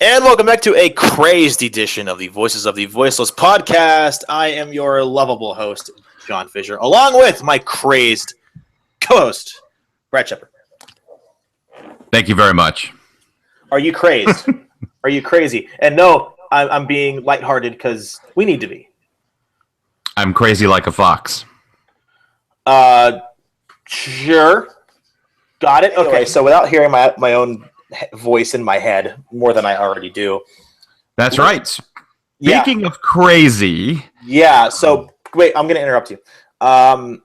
And welcome back to a crazed edition of the Voices of the Voiceless podcast. I am your lovable host, Jon Fisher, along with my crazed co-host, Brad Shepard. Thank you very much. Are you crazed? Are you crazy? And no, I'm being lighthearted because we need to be. I'm crazy like a fox. Sure. Got it? Okay, so without hearing my own voice in my head more than I already do. That's right. Speaking of crazy. Yeah, so wait, I'm going to interrupt you. Well,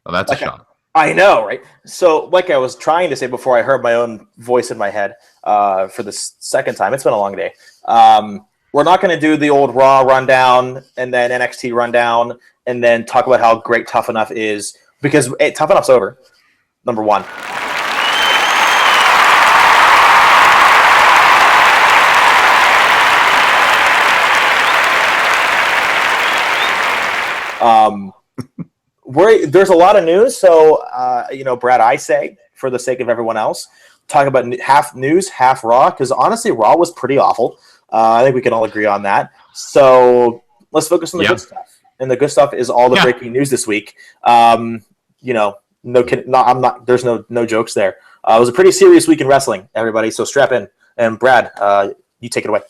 that's a shock. I know, right? So like I was trying to say before I heard my own voice in my head for the second time, it's been a long day. We're not going to do the old Raw rundown and then NXT rundown and then talk about how great Tough Enough is because Tough Enough's over, number one. There's a lot of news, so Brad, I say for the sake of everyone else, talk about half news, half Raw, because honestly, Raw was pretty awful. I think we can all agree on that. So let's focus on the good stuff, and the good stuff is all the breaking news this week. No kidding, there's no jokes there. It was a pretty serious week in wrestling, everybody. So strap in, and Brad, you take it away.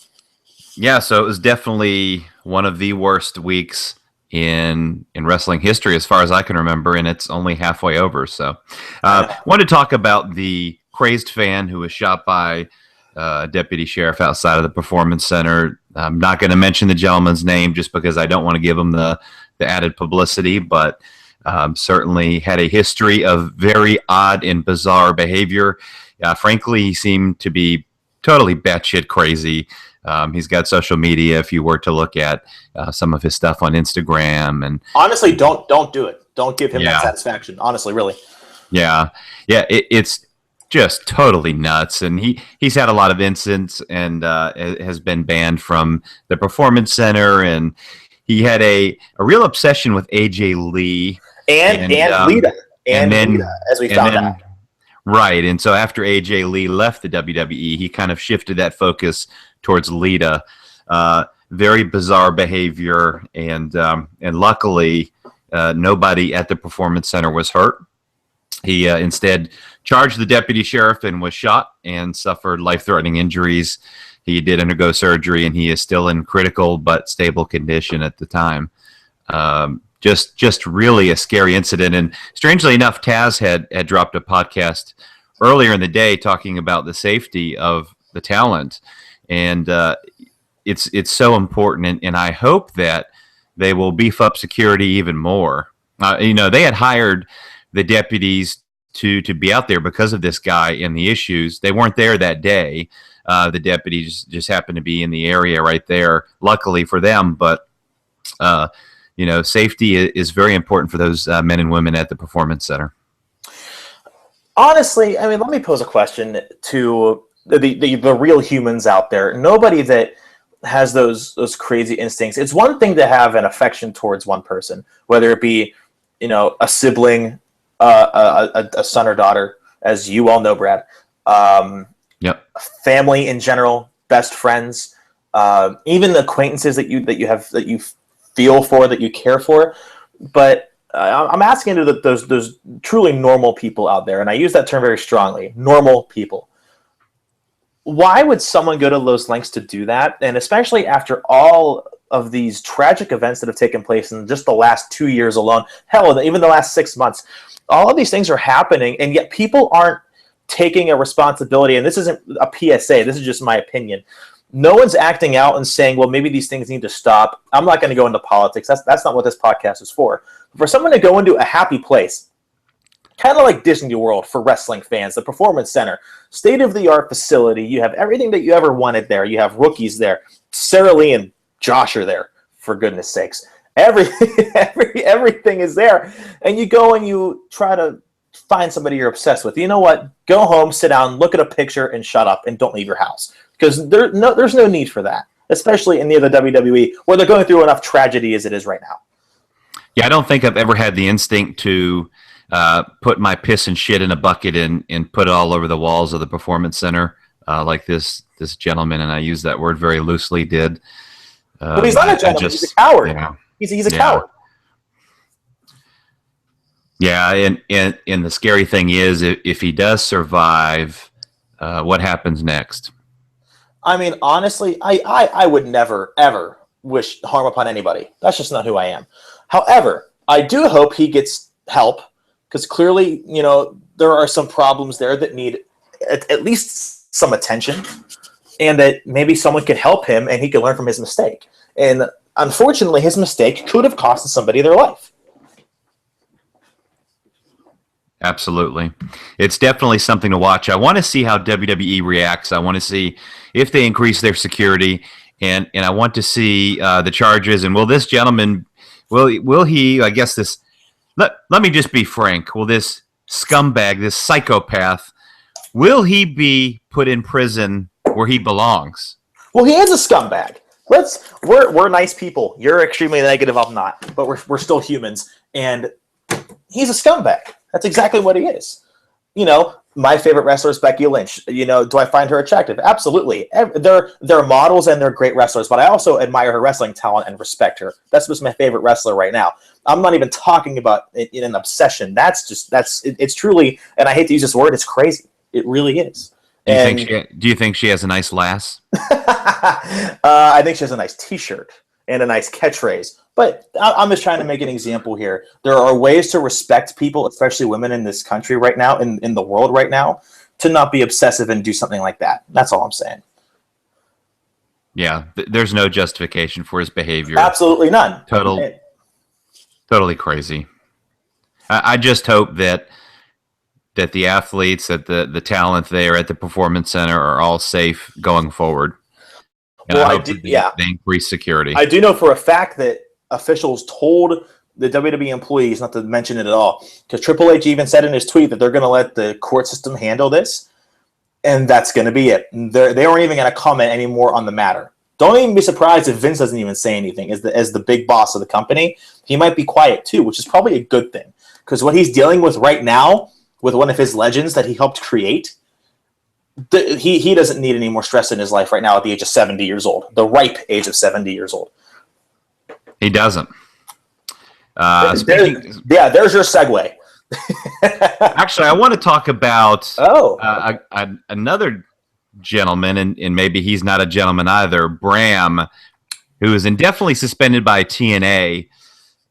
Yeah, so it was definitely one of the worst weeks in wrestling history as far as I can remember, and it's only halfway over. So wanted to talk about the crazed fan who was shot by a deputy sheriff outside of the Performance Center. I'm not going to mention the gentleman's name just because I don't want to give him the added publicity, but certainly had a history of very odd and bizarre behavior. Frankly, he seemed to be totally batshit crazy. He's got social media. If you were to look at some of his stuff on Instagram, and honestly, don't do it. Don't give him that satisfaction. Honestly, really. Yeah. It's just totally nuts. And he's had a lot of incidents and has been banned from the Performance Center. And he had a real obsession with AJ Lee and Lita, as we found out. Right. And so after AJ Lee left the WWE, he kind of shifted that focus towards Lita. Very bizarre behavior, and luckily nobody at the Performance Center was hurt. He instead charged the deputy sheriff and was shot and suffered life-threatening injuries. He did undergo surgery, and he is still in critical but stable condition at the time. Just really a scary incident. And strangely enough, Taz had dropped a podcast earlier in the day talking about the safety of the talent. And it's so important, and I hope that they will beef up security even more. They had hired the deputies to be out there because of this guy and the issues. They weren't there that day. The deputies just happened to be in the area right there, luckily for them. But, safety is very important for those men and women at the Performance Center. Honestly, I mean, let me pose a question to the real humans out there. Nobody that has those crazy instincts. It's one thing to have an affection towards one person, whether it be, a sibling, a son or daughter, as you all know, Brad. Family in general, best friends, even acquaintances that you feel for, that you care for. But I'm asking to those truly normal people out there, and I use that term very strongly. Normal people. Why would someone go to those lengths to do that? And especially after all of these tragic events that have taken place in just the last 2 years alone, hell, even the last 6 months, all of these things are happening, and yet people aren't taking a responsibility. And this isn't a PSA, this is just my opinion. No one's acting out and saying, well, maybe these things need to stop. I'm not going to go into politics. That's not what this podcast is for. For someone to go into a happy place, kind of like Disney World for wrestling fans, the Performance Center, state-of-the-art facility. You have everything that you ever wanted there. You have rookies there. Sarah Lee and Josh are there, for goodness sakes. Everything is there. And you go and you try to find somebody you're obsessed with. You know what? Go home, sit down, look at a picture, and shut up, and don't leave your house. Because there's no need for that, especially in the WWE, where they're going through enough tragedy as it is right now. Yeah, I don't think I've ever had the instinct to put my piss and shit in a bucket and put it all over the walls of the Performance Center. like this gentleman, and I use that word very loosely, did. But he's not a gentleman. He's a coward. Yeah, He's a coward. Yeah, and the scary thing is, if he does survive, what happens next? I mean, honestly, I would never, ever wish harm upon anybody. That's just not who I am. However, I do hope he gets help, because clearly, there are some problems there that need at least some attention, and that maybe someone could help him and he could learn from his mistake. And unfortunately, his mistake could have cost somebody their life. Absolutely. It's definitely something to watch. I want to see how WWE reacts. I want to see if they increase their security, and I want to see the charges. And will this gentleman, will he, I guess this, let me just be frank, will this scumbag, this psychopath, will he be put in prison where he belongs? Well, he is a scumbag. We're nice people. You're extremely negative, I'm not. But we're still humans. And he's a scumbag. That's exactly what he is. My favorite wrestler is Becky Lynch. Do I find her attractive? Absolutely. They're models and they're great wrestlers, but I also admire her wrestling talent and respect her. That's just my favorite wrestler right now. I'm not even talking about it in an obsession. It's truly, and I hate to use this word, it's crazy. It really is. Do you think she has a nice lass? I think she has a nice T-shirt and a nice catchphrase. But I'm just trying to make an example here. There are ways to respect people, especially women in this country right now, in the world right now, to not be obsessive and do something like that. That's all I'm saying. Yeah, there's no justification for his behavior. Absolutely none. Totally crazy. I just hope that the athletes, that the talent there at the Performance Center are all safe going forward. And I hope they increase security. I do know for a fact that officials told the WWE employees not to mention it at all, because Triple H even said in his tweet that they're going to let the court system handle this, and that's going to be it. They aren't even going to comment anymore on the matter. Don't even be surprised if Vince doesn't even say anything. As the big boss of the company, he might be quiet too, which is probably a good thing, because what he's dealing with right now with one of his legends that he helped create, he doesn't need any more stress in his life right now at the age of 70 years old, the ripe age of 70 years old. He doesn't. There's your segue. Actually, I want to talk about another gentleman, and maybe he's not a gentleman either, Bram, who is indefinitely suspended by TNA.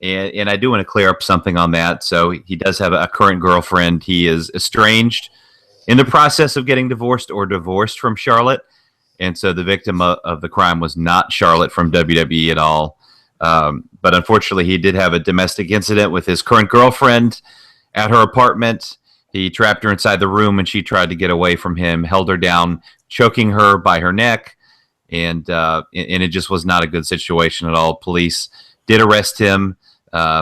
And I do want to clear up something on that. So he does have a current girlfriend. He is estranged, in the process of getting divorced from Charlotte. And so the victim of the crime was not Charlotte from WWE at all. But unfortunately, he did have a domestic incident with his current girlfriend at her apartment. He trapped her inside the room, and she tried to get away from him, held her down, choking her by her neck. And it just was not a good situation at all. Police did arrest him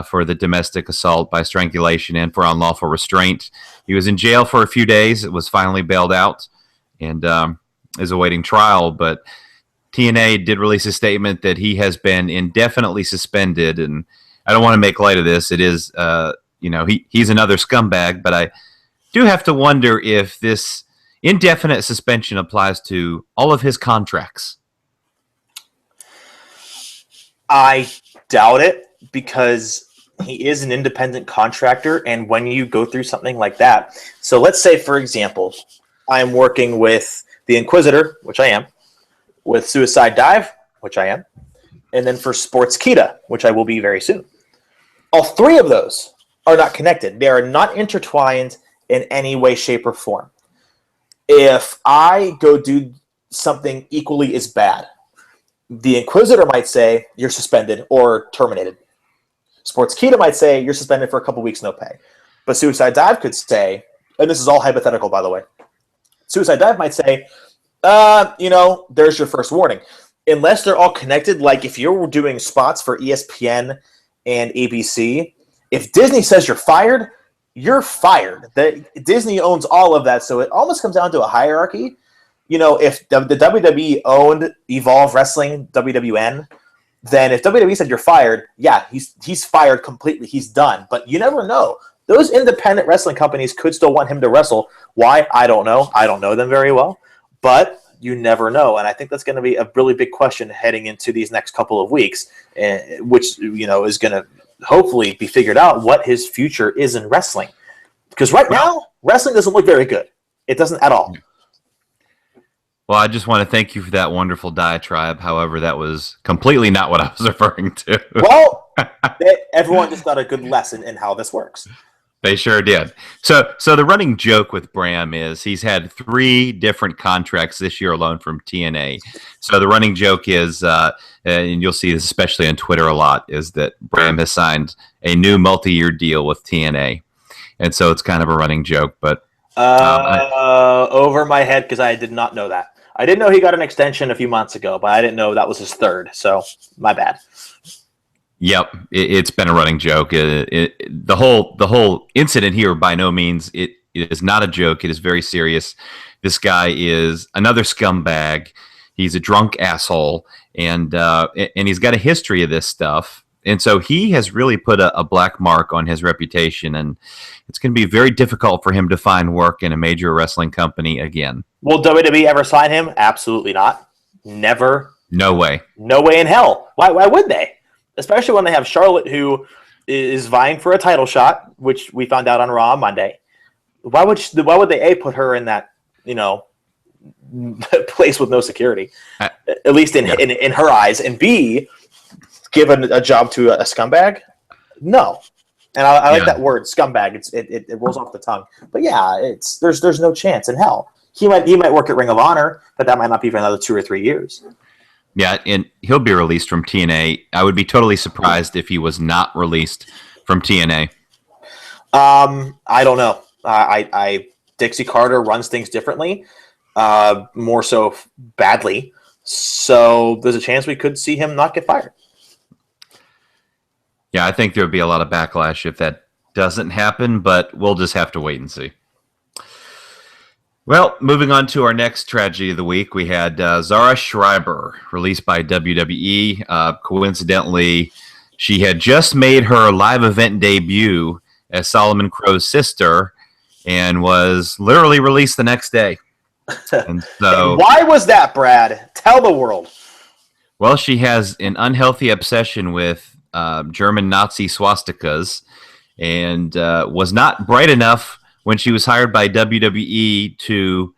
for the domestic assault by strangulation and for unlawful restraint. He was in jail for a few days. It was finally bailed out and is awaiting trial. But TNA did release a statement that he has been indefinitely suspended. And I don't want to make light of this. It is, he's another scumbag. But I do have to wonder if this indefinite suspension applies to all of his contracts. I doubt it, because he is an independent contractor, and when you go through something like that, so let's say, for example, I'm working with the Inquisitor, which I am, with Suicide Dive, which I am, and then for Sportskeeda, which I will be very soon. All three of those are not connected. They are not intertwined in any way, shape, or form. If I go do something equally as bad, the Inquisitor might say, you're suspended or terminated. Sportskeeda might say, you're suspended for a couple weeks, no pay. But Suicide Dive could say, and this is all hypothetical, by the way, Suicide Dive might say, there's your first warning. Unless they're all connected, like if you're doing spots for ESPN and ABC, if Disney says you're fired, you're fired. Disney owns all of that, so it almost comes down to a hierarchy. If the WWE owned Evolve Wrestling, WWN, then if WWE said you're fired, yeah, he's fired completely. He's done. But you never know. Those independent wrestling companies could still want him to wrestle. Why? I don't know. I don't know them very well. but you never know. And I think that's going to be a really big question heading into these next couple of weeks, which, is going to hopefully be figured out what his future is in wrestling. Because right now, wrestling doesn't look very good. It doesn't at all. Well, I just want to thank you for that wonderful diatribe. However, that was completely not what I was referring to. Well, everyone just got a good lesson in how this works. They sure did. So the running joke with Bram is he's had 3 different contracts this year alone from TNA. So the running joke is, and you'll see this especially on Twitter a lot, is that Bram has signed a new multi-year deal with TNA. And so it's kind of a running joke. But over my head, because I did not know that. I didn't know he got an extension a few months ago, but I didn't know that was his 3rd. So my bad. Yep, it's been a running joke. The whole incident here, by no means, it is not a joke. It is very serious. This guy is another scumbag. He's a drunk asshole, and he's got a history of this stuff. And so he has really put a black mark on his reputation, and it's going to be very difficult for him to find work in a major wrestling company again. Will WWE ever sign him? Absolutely not. Never. No way. No way in hell. Why would they? Especially when they have Charlotte, who is vying for a title shot, which we found out on Raw on Monday. Why would they put her in that place with no security, at least in her eyes, and B, give a job to a scumbag? No, and I like that word, scumbag. It rolls off the tongue. But yeah, there's no chance in hell. He might work at Ring of Honor, but that might not be for another 2 or 3 years. Yeah, and he'll be released from TNA. I would be totally surprised if he was not released from TNA. I don't know. Dixie Carter runs things differently, more so badly. So there's a chance we could see him not get fired. Yeah, I think there would be a lot of backlash if that doesn't happen, but we'll just have to wait and see. Well, moving on to our next tragedy of the week, we had Zahra Schreiber, released by WWE. Coincidentally, she had just made her live event debut as Solomon Crow's sister and was literally released the next day. And so, and why was that, Brad? Tell the world. Well, she has an unhealthy obsession with German Nazi swastikas and was not bright enough when she was hired by WWE to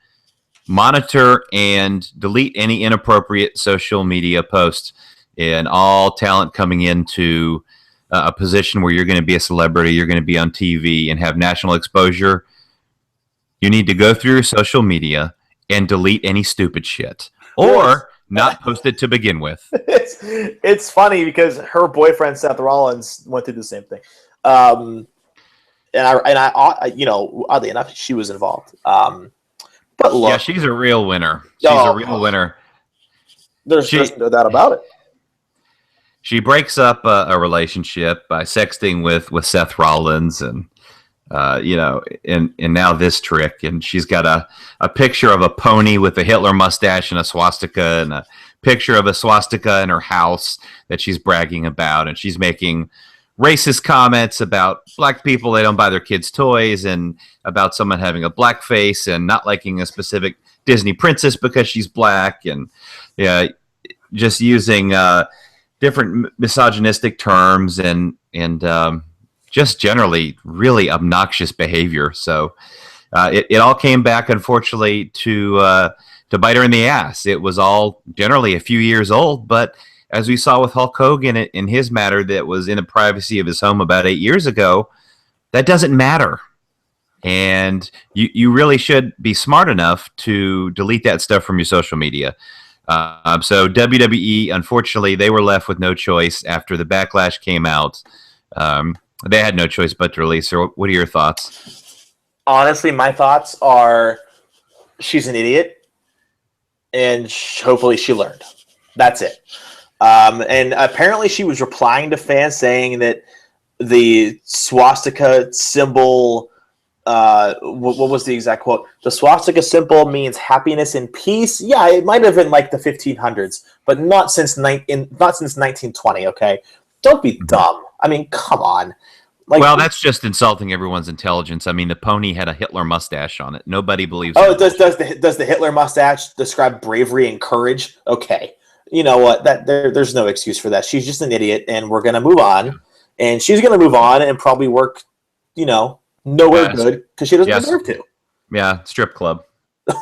monitor and delete any inappropriate social media posts. And all talent coming into a position where you're going to be a celebrity, you're going to be on TV and have national exposure, you need to go through your social media and delete any stupid shit. Or not post it to begin with. It's funny because her boyfriend, Seth Rollins, went through the same thing. And I, oddly enough, she was involved. But look, yeah, she's a real winner. She's a real winner. There's no doubt about it. She breaks up a relationship by sexting with Seth Rollins, and and now this trick. And she's got a picture of a pony with a Hitler mustache and a swastika, and a picture of a swastika in her house that she's bragging about, and she's making racist comments about black people. They don't buy their kids toys, and about someone having a black face and not liking a specific Disney princess because she's black, and just using different misogynistic terms and just generally really obnoxious behavior. So it all came back, unfortunately, to bite her in the ass. It was all generally a few years old, but as we saw with Hulk Hogan in his matter that was in the privacy of his home about 8 years ago, that doesn't matter. And you really should be smart enough to delete that stuff from your social media. So WWE, unfortunately, they were left with no choice after the backlash came out. They had no choice but to release her. What are your thoughts? Honestly, my thoughts are she's an idiot, and hopefully she learned. That's it. And apparently she was replying to fans saying that the swastika symbol, what was the exact quote? The swastika symbol means happiness and peace. Yeah, it might have been like the 1500s, but not since 1920. Okay, don't be dumb. I mean, come on. Like, Well, that's just insulting everyone's intelligence. I mean, the pony had a Hitler mustache on it. Nobody believes oh, that. does the Hitler mustache describe bravery and courage? Okay, you know what? There's no excuse for that. She's just an idiot, and we're gonna move on. And she's gonna move on and probably work, nowhere Yes. good because she doesn't Yes. deserve to. Yeah, strip club.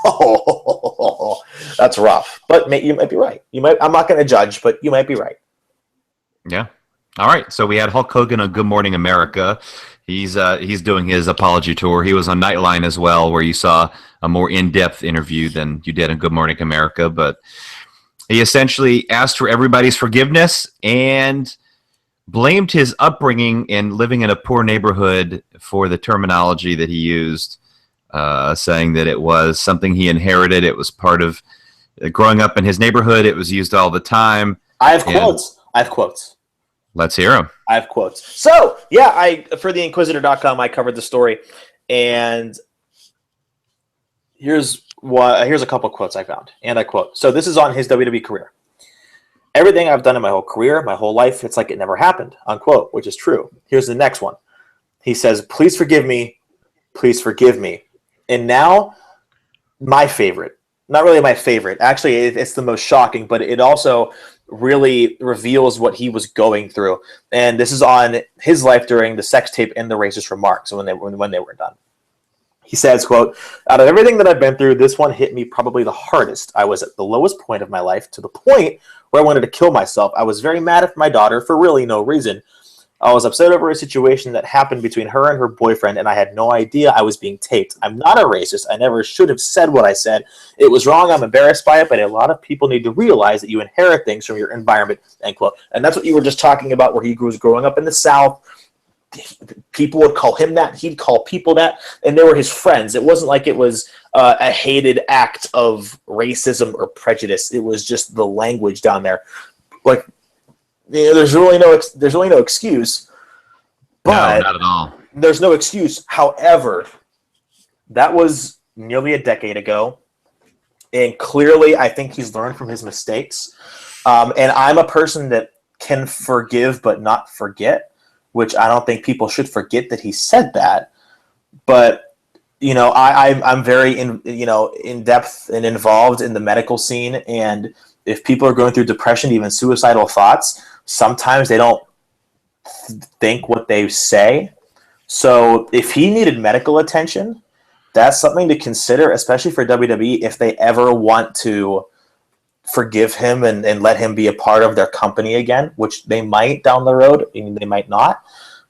Oh, that's rough. But you might be right. I'm not gonna judge, but you might be right. Yeah. All right. So we had Hulk Hogan on Good Morning America. He's doing his apology tour. He was on Nightline as well, where you saw a more in-depth interview than you did in Good Morning America. But he essentially asked for everybody's forgiveness and blamed his upbringing and living in a poor neighborhood for the terminology that he used, saying that it was something he inherited. It was part of growing up in his neighborhood. It was used all the time. I have quotes. Let's hear them. I have quotes. So, yeah, for the Inquisitor.com, I covered the story, and here's a couple quotes I found, and I quote. So this is on his WWE career. Everything I've done in my whole career, my whole life, it's like it never happened, unquote, which is true. Here's the next one. He says, please forgive me. Please forgive me. And now, my favorite. Not really my favorite. Actually, it's the most shocking, but it also really reveals what he was going through. And this is on his life during the sex tape and the racist remarks when they were done. He says, quote, out of everything that I've been through, this one hit me probably the hardest. I was at the lowest point of my life, to the point where I wanted to kill myself. I was very mad at my daughter for really no reason. I was upset over a situation that happened between her and her boyfriend, and I had no idea I was being taped. I'm not a racist. I never should have said what I said. It was wrong. I'm embarrassed by it, but a lot of people need to realize that you inherit things from your environment, end quote. And that's what you were just talking about, where he was growing up in the South. People would call him that. He'd call people that, and they were his friends. It wasn't like it was a hated act of racism or prejudice. It was just the language down there. Like, there's really no excuse. But no, not at all. There's no excuse. However, that was nearly a decade ago, and clearly, I think he's learned from his mistakes. And I'm a person that can forgive but not forget, which I don't think people should forget that he said that. But I'm very in depth and involved in the medical scene, and if people are going through depression, even suicidal thoughts, sometimes they don't think what they say. So if he needed medical attention, that's something to consider, especially for WWE, if they ever want to forgive him and let him be a part of their company again, which they might down the road. I mean, they might not.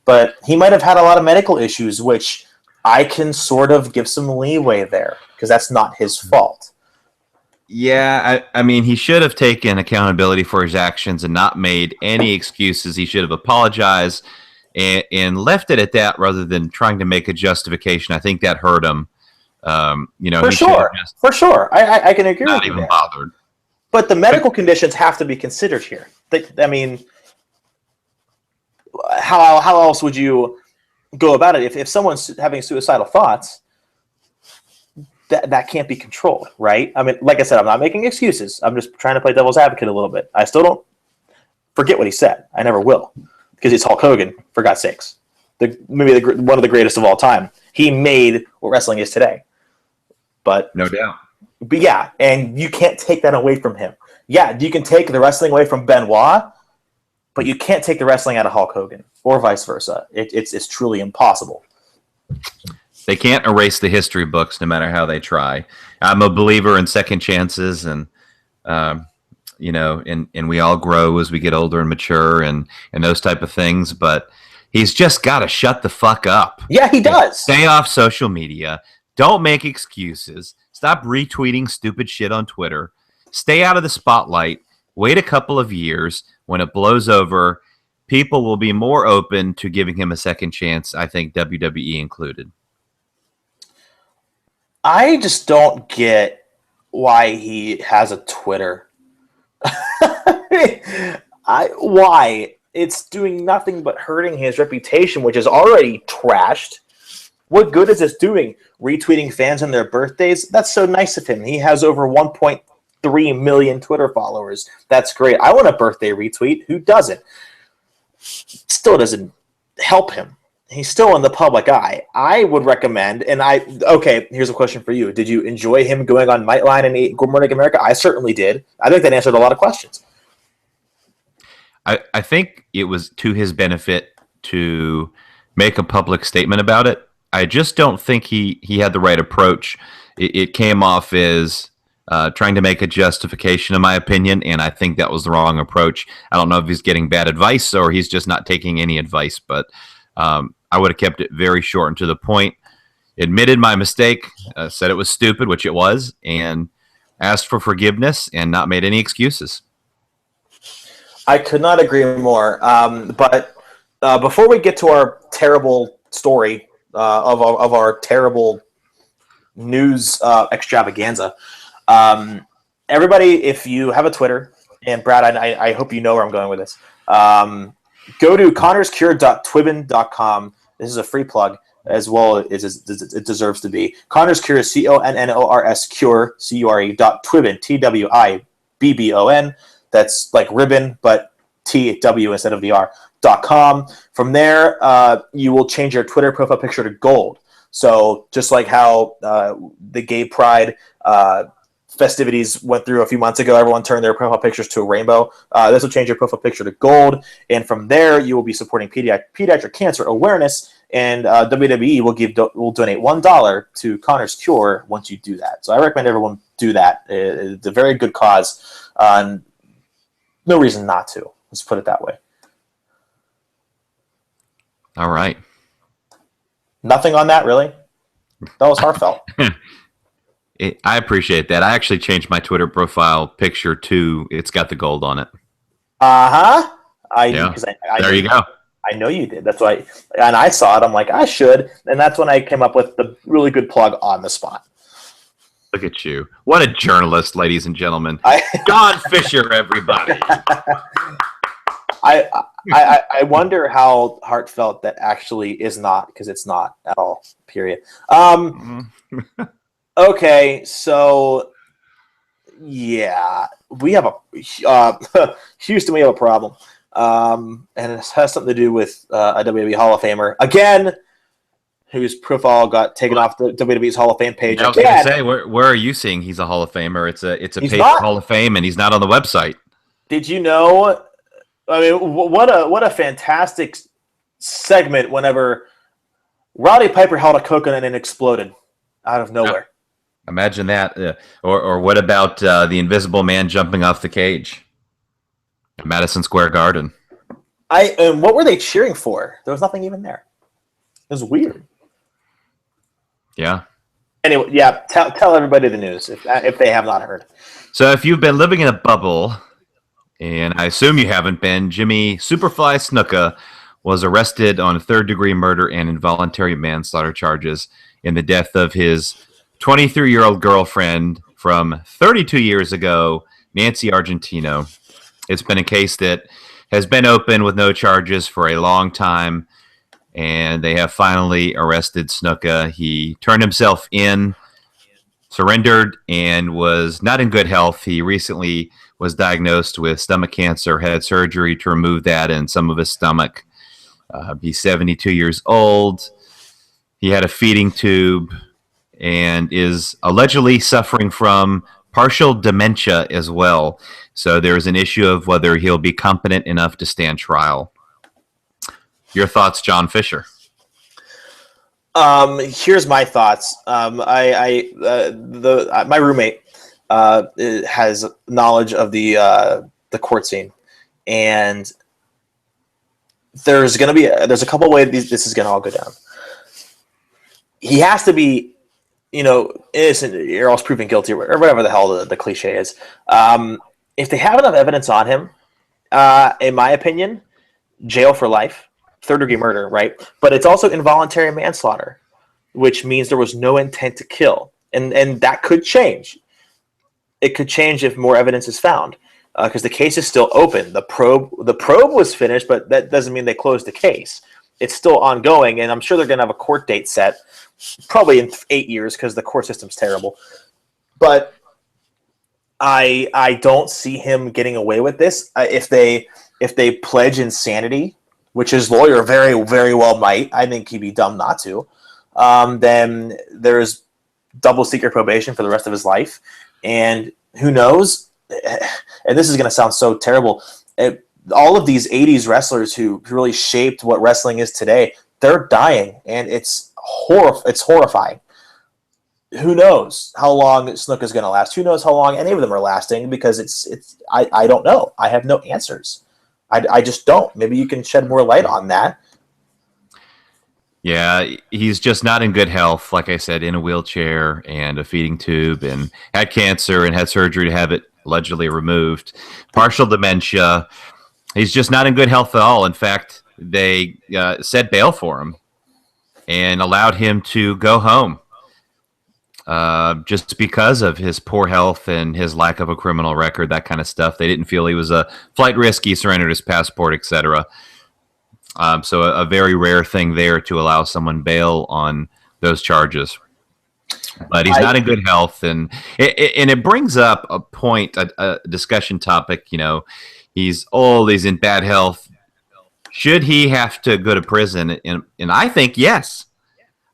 But he might have had a lot of medical issues, which I can sort of give some leeway there, because that's not his fault. Yeah, I mean, he should have taken accountability for his actions and not made any excuses. He should have apologized and left it at that rather than trying to make a justification. I think that hurt him. For sure. I can agree with you. Not even bothered. But the medical conditions have to be considered here. I mean, how else would you go about it? If someone's having suicidal thoughts, that can't be controlled, right? I mean, like I said, I'm not making excuses. I'm just trying to play devil's advocate a little bit. I still don't forget what he said. I never will, because it's Hulk Hogan, for God's sakes. Maybe one of the greatest of all time. He made what wrestling is today. But no doubt. But yeah, and you can't take that away from him. Yeah, you can take the wrestling away from Benoit, but you can't take the wrestling out of Hulk Hogan, or vice versa. It's truly impossible. They can't erase the history books no matter how they try. I'm a believer in second chances, and and we all grow as we get older and mature and those type of things. But he's just got to shut the fuck up. Yeah, he does. Stay off social media. Don't make excuses. Stop retweeting stupid shit on Twitter. Stay out of the spotlight. Wait a couple of years. When it blows over, people will be more open to giving him a second chance, I think, WWE included. I just don't get why he has a Twitter. Why? It's doing nothing but hurting his reputation, which is already trashed. What good is this doing? Retweeting fans on their birthdays? That's so nice of him. He has over 1.3 million Twitter followers. That's great. I want a birthday retweet. Who doesn't? Still doesn't help him. he's still in the public eye. I would recommend, okay, here's a question for you. Did you enjoy him going on Nightline and Good Morning America? I certainly did. I think that answered a lot of questions. I think it was to his benefit to make a public statement about it. I just don't think he had the right approach. It came off as trying to make a justification, in my opinion, and I think that was the wrong approach. I don't know if he's getting bad advice or he's just not taking any advice, but I would have kept it very short and to the point. Admitted my mistake, said it was stupid, which it was, and asked for forgiveness and not made any excuses. I could not agree more. But before we get to our terrible story of our terrible news extravaganza, everybody, if you have a Twitter, and Brad, I hope you know where I'm going with this, go to connorscure.twibbin.com. This is a free plug, as well as it deserves to be. Connor's Cure is CONNORS Cure, CURE.twibbin, TWIBBON. That's like ribbon, but TW instead of the R.com. From there, you will change your Twitter profile picture to gold. So just like how the gay pride festivities went through a few months ago, everyone turned their profile pictures to a rainbow. This will change your profile picture to gold. And from there, you will be supporting pediatric cancer awareness. And WWE will donate $1 to Connor's Cure once you do that. So I recommend everyone do that. It's a very good cause. No reason not to. Let's put it that way. All right. Nothing on that, really? That was heartfelt. I appreciate that. I actually changed my Twitter profile picture to it's got the gold on it. Uh-huh. There you go. I know you did. That's why. And I saw it. I'm like, I should. And that's when I came up with the really good plug on the spot. Look at you. What a journalist, ladies and gentlemen. Jon Fisher, everybody. I wonder how heartfelt that actually is not, because it's not at all, period. Okay, so, yeah. We have Houston, we have a problem. And it has something to do with a WWE Hall of Famer. Again, whose profile got taken off the WWE's Hall of Fame page. I was going to say, where are you seeing he's a Hall of Famer? It's a page for Hall of Fame, and he's not on the website. Did you know? I mean, what a fantastic segment whenever Roddy Piper held a coconut and exploded out of nowhere. Imagine that. Or what about the Invisible Man jumping off the cage at Madison Square Garden? What were they cheering for? There was nothing even there. It was weird. Yeah. Anyway, yeah. Tell everybody the news if they have not heard. So if you've been living in a bubble, and I assume you haven't been, Jimmy Superfly Snuka was arrested on third-degree murder and involuntary manslaughter charges in the death of his 23-year-old girlfriend from 32 years ago, Nancy Argentino. It's been a case that has been open with no charges for a long time, and they have finally arrested Snuka. He turned himself in, surrendered, and was not in good health. He recently was diagnosed with stomach cancer, had surgery to remove that in some of his stomach. He's 72 years old. He had a feeding tube and is allegedly suffering from partial dementia as well. So there's an issue of whether he'll be competent enough to stand trial. Your thoughts, Jon Fisher? Here's my thoughts. My roommate has knowledge of the court scene, and there's a couple of ways this is gonna all go down. He has to be, innocent, or else proven guilty, or whatever the hell the cliche is. If they have enough evidence on him, in my opinion, jail for life. Third-degree murder, right? But it's also involuntary manslaughter, which means there was no intent to kill. And that could change. It could change if more evidence is found, because the case is still open. The probe was finished, but that doesn't mean they closed the case. It's still ongoing, and I'm sure they're going to have a court date set, probably in 8 years, because the court system's terrible. But I don't see him getting away with this. If they pledge insanity which his lawyer very, very well might, I think he'd be dumb not to, then there's double secret probation for the rest of his life. And who knows, and this is going to sound so terrible, all of these 80s wrestlers who really shaped what wrestling is today, they're dying, and it's horrifying. Who knows how long Snuka is going to last? Who knows how long any of them are lasting? Because I don't know. I have no answers. I just don't. Maybe you can shed more light on that. Yeah, he's just not in good health. Like I said, in a wheelchair and a feeding tube, and had cancer and had surgery to have it allegedly removed. Partial dementia. He's just not in good health at all. In fact, they set bail for him and allowed him to go home just because of his poor health and his lack of a criminal record, that kind of stuff. They didn't feel he was a flight risk. He surrendered his passport, etc. So a very rare thing there to allow someone bail on those charges. But he's not in good health, and it brings up a point, a discussion topic. You know, he's old, he's in bad health. Should he have to go to prison? And I think yes.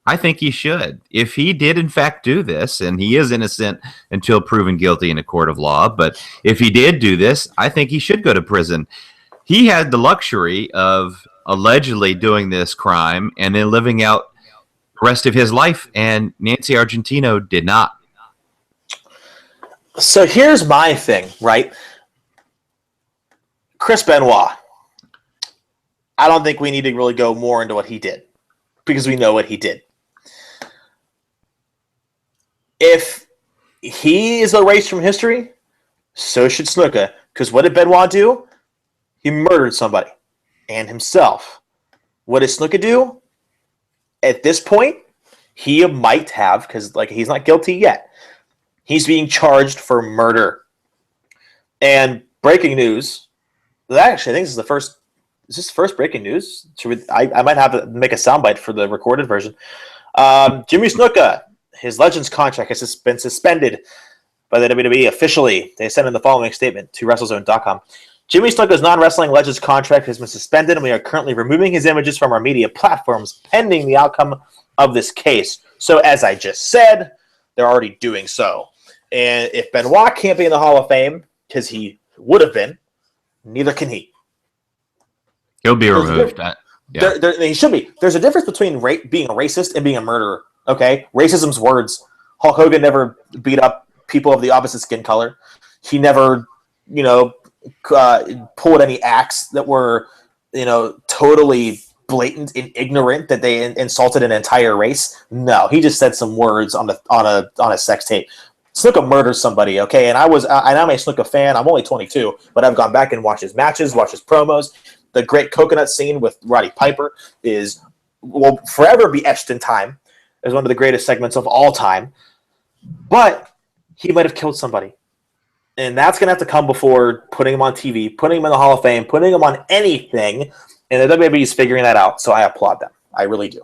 I think he should. If he did in fact do this, and he is innocent until proven guilty in a court of law, but if he did do this, I think he should go to prison. He had the luxury of allegedly doing this crime and then living out the rest of his life, and Nancy Argentino did not. So here's my thing, right? Chris Benoit. I don't think we need to really go more into what he did, because we know what he did. If he is erased from history, so should Snuka. Because what did Benoit do? He murdered somebody. And himself. What did Snuka do? At this point, he might have, because he's not guilty yet. He's being charged for murder. And breaking news. Actually, I think this is the first. Is this the first breaking news? I might have to make a soundbite for the recorded version. Jimmy Snuka, his Legends contract has been suspended by the WWE officially. They sent in the following statement to WrestleZone.com. Jimmy Snuka's non-wrestling Legends contract has been suspended, and we are currently removing his images from our media platforms pending the outcome of this case. So as I just said, they're already doing so. And if Benoit can't be in the Hall of Fame, because he would have been, neither can he. He'll be removed. He should be. There's a difference between being a racist and being a murderer. Okay? Racism's words. Hulk Hogan never beat up people of the opposite skin color. He never, pulled any acts that were, totally blatant and ignorant that they insulted an entire race. No, he just said some words on a sex tape. Snuka murdered somebody, okay? And I'm a Snuka fan. I'm only 22, but I've gone back and watched his matches, watched his promos. The great coconut scene with Roddy Piper will forever be etched in time as one of the greatest segments of all time. But he might have killed somebody. And that's going to have to come before putting him on TV, putting him in the Hall of Fame, putting him on anything. And the WWE is figuring that out. So I applaud them. I really do.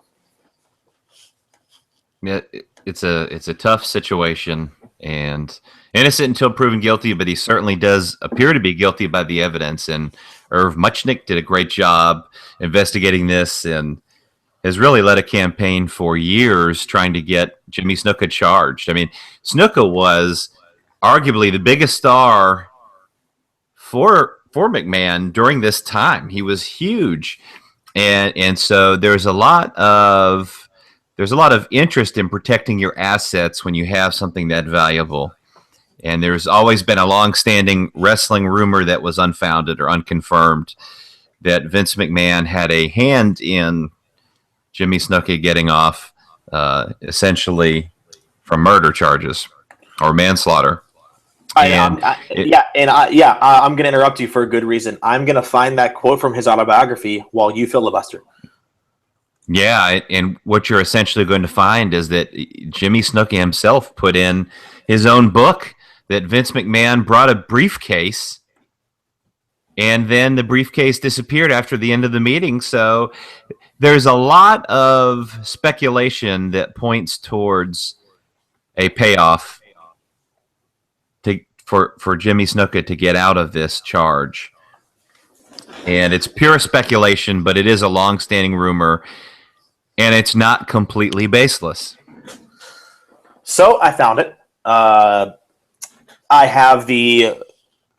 Yeah, it's a tough situation, and innocent until proven guilty, but he certainly does appear to be guilty by the evidence. And Irv Muchnick did a great job investigating this and has really led a campaign for years trying to get Jimmy Snuka charged. I mean, Snuka was arguably the biggest star for McMahon during this time. He was huge, and so there's a lot of interest in protecting your assets when you have something that valuable. And there's always been a long-standing wrestling rumor that was unfounded or unconfirmed that Vince McMahon had a hand in Jimmy Snuka getting off essentially from murder charges or manslaughter. I'm going to interrupt you for a good reason. I'm going to find that quote from his autobiography while you filibuster. Yeah, and what you're essentially going to find is that Jimmy Snuka himself put in his own book that Vince McMahon brought a briefcase, and then the briefcase disappeared after the end of the meeting. So there's a lot of speculation that points towards a payoff for Jimmy Snuka to get out of this charge. and it's pure speculation, but it is a long-standing rumor, and it's not completely baseless. So I found it. I have the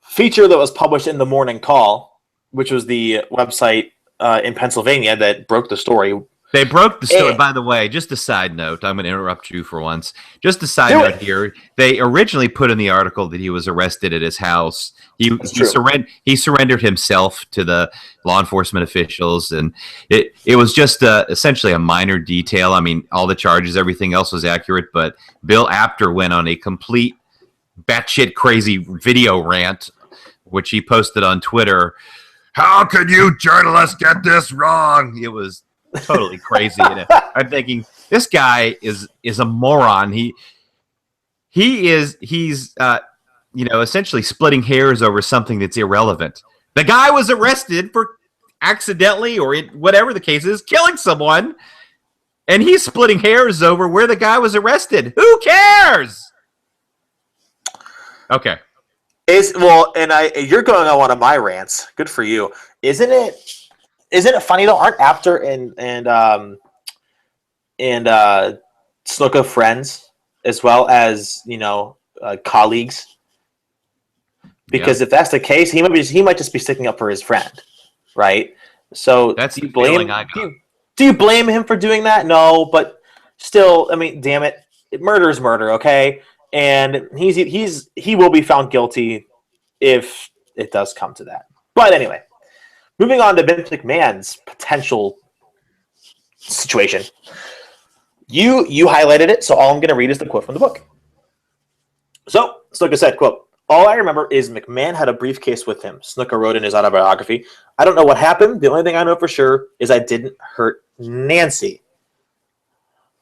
feature that was published in the Morning Call, which was the website in Pennsylvania that broke the story. They broke the story. By the way, just a side note. I'm going to interrupt you for once. Just a side note here. They originally put in the article that he was arrested at his house. He surrendered himself to the law enforcement officials, and it was just essentially a minor detail. I mean, all the charges, everything else was accurate, but Bill Apter went on a complete batshit crazy video rant, which he posted on Twitter. How could you journalists get this wrong? It was totally crazy. And I'm thinking, this guy is a moron. He's essentially splitting hairs over something that's irrelevant. The guy was arrested for accidentally, or whatever the case is, killing someone, and he's splitting hairs over where the guy was arrested. Who cares? Okay. You're going on one of my rants. Good for you. Isn't it funny though? Aren't Apter and Snuka friends as well as colleagues? Because if that's the case, he might just be sticking up for his friend, right? So that's the feeling I got. Do you blame him for doing that? No, but still, I mean, damn it, murder is murder, okay? And he will be found guilty if it does come to that. But anyway, moving on to Vince McMahon's potential situation. You highlighted it, so all I'm going to read is the quote from the book. So, Snuka said, quote, "All I remember is McMahon had a briefcase with him," Snuka wrote in his autobiography. "I don't know what happened. The only thing I know for sure is I didn't hurt Nancy."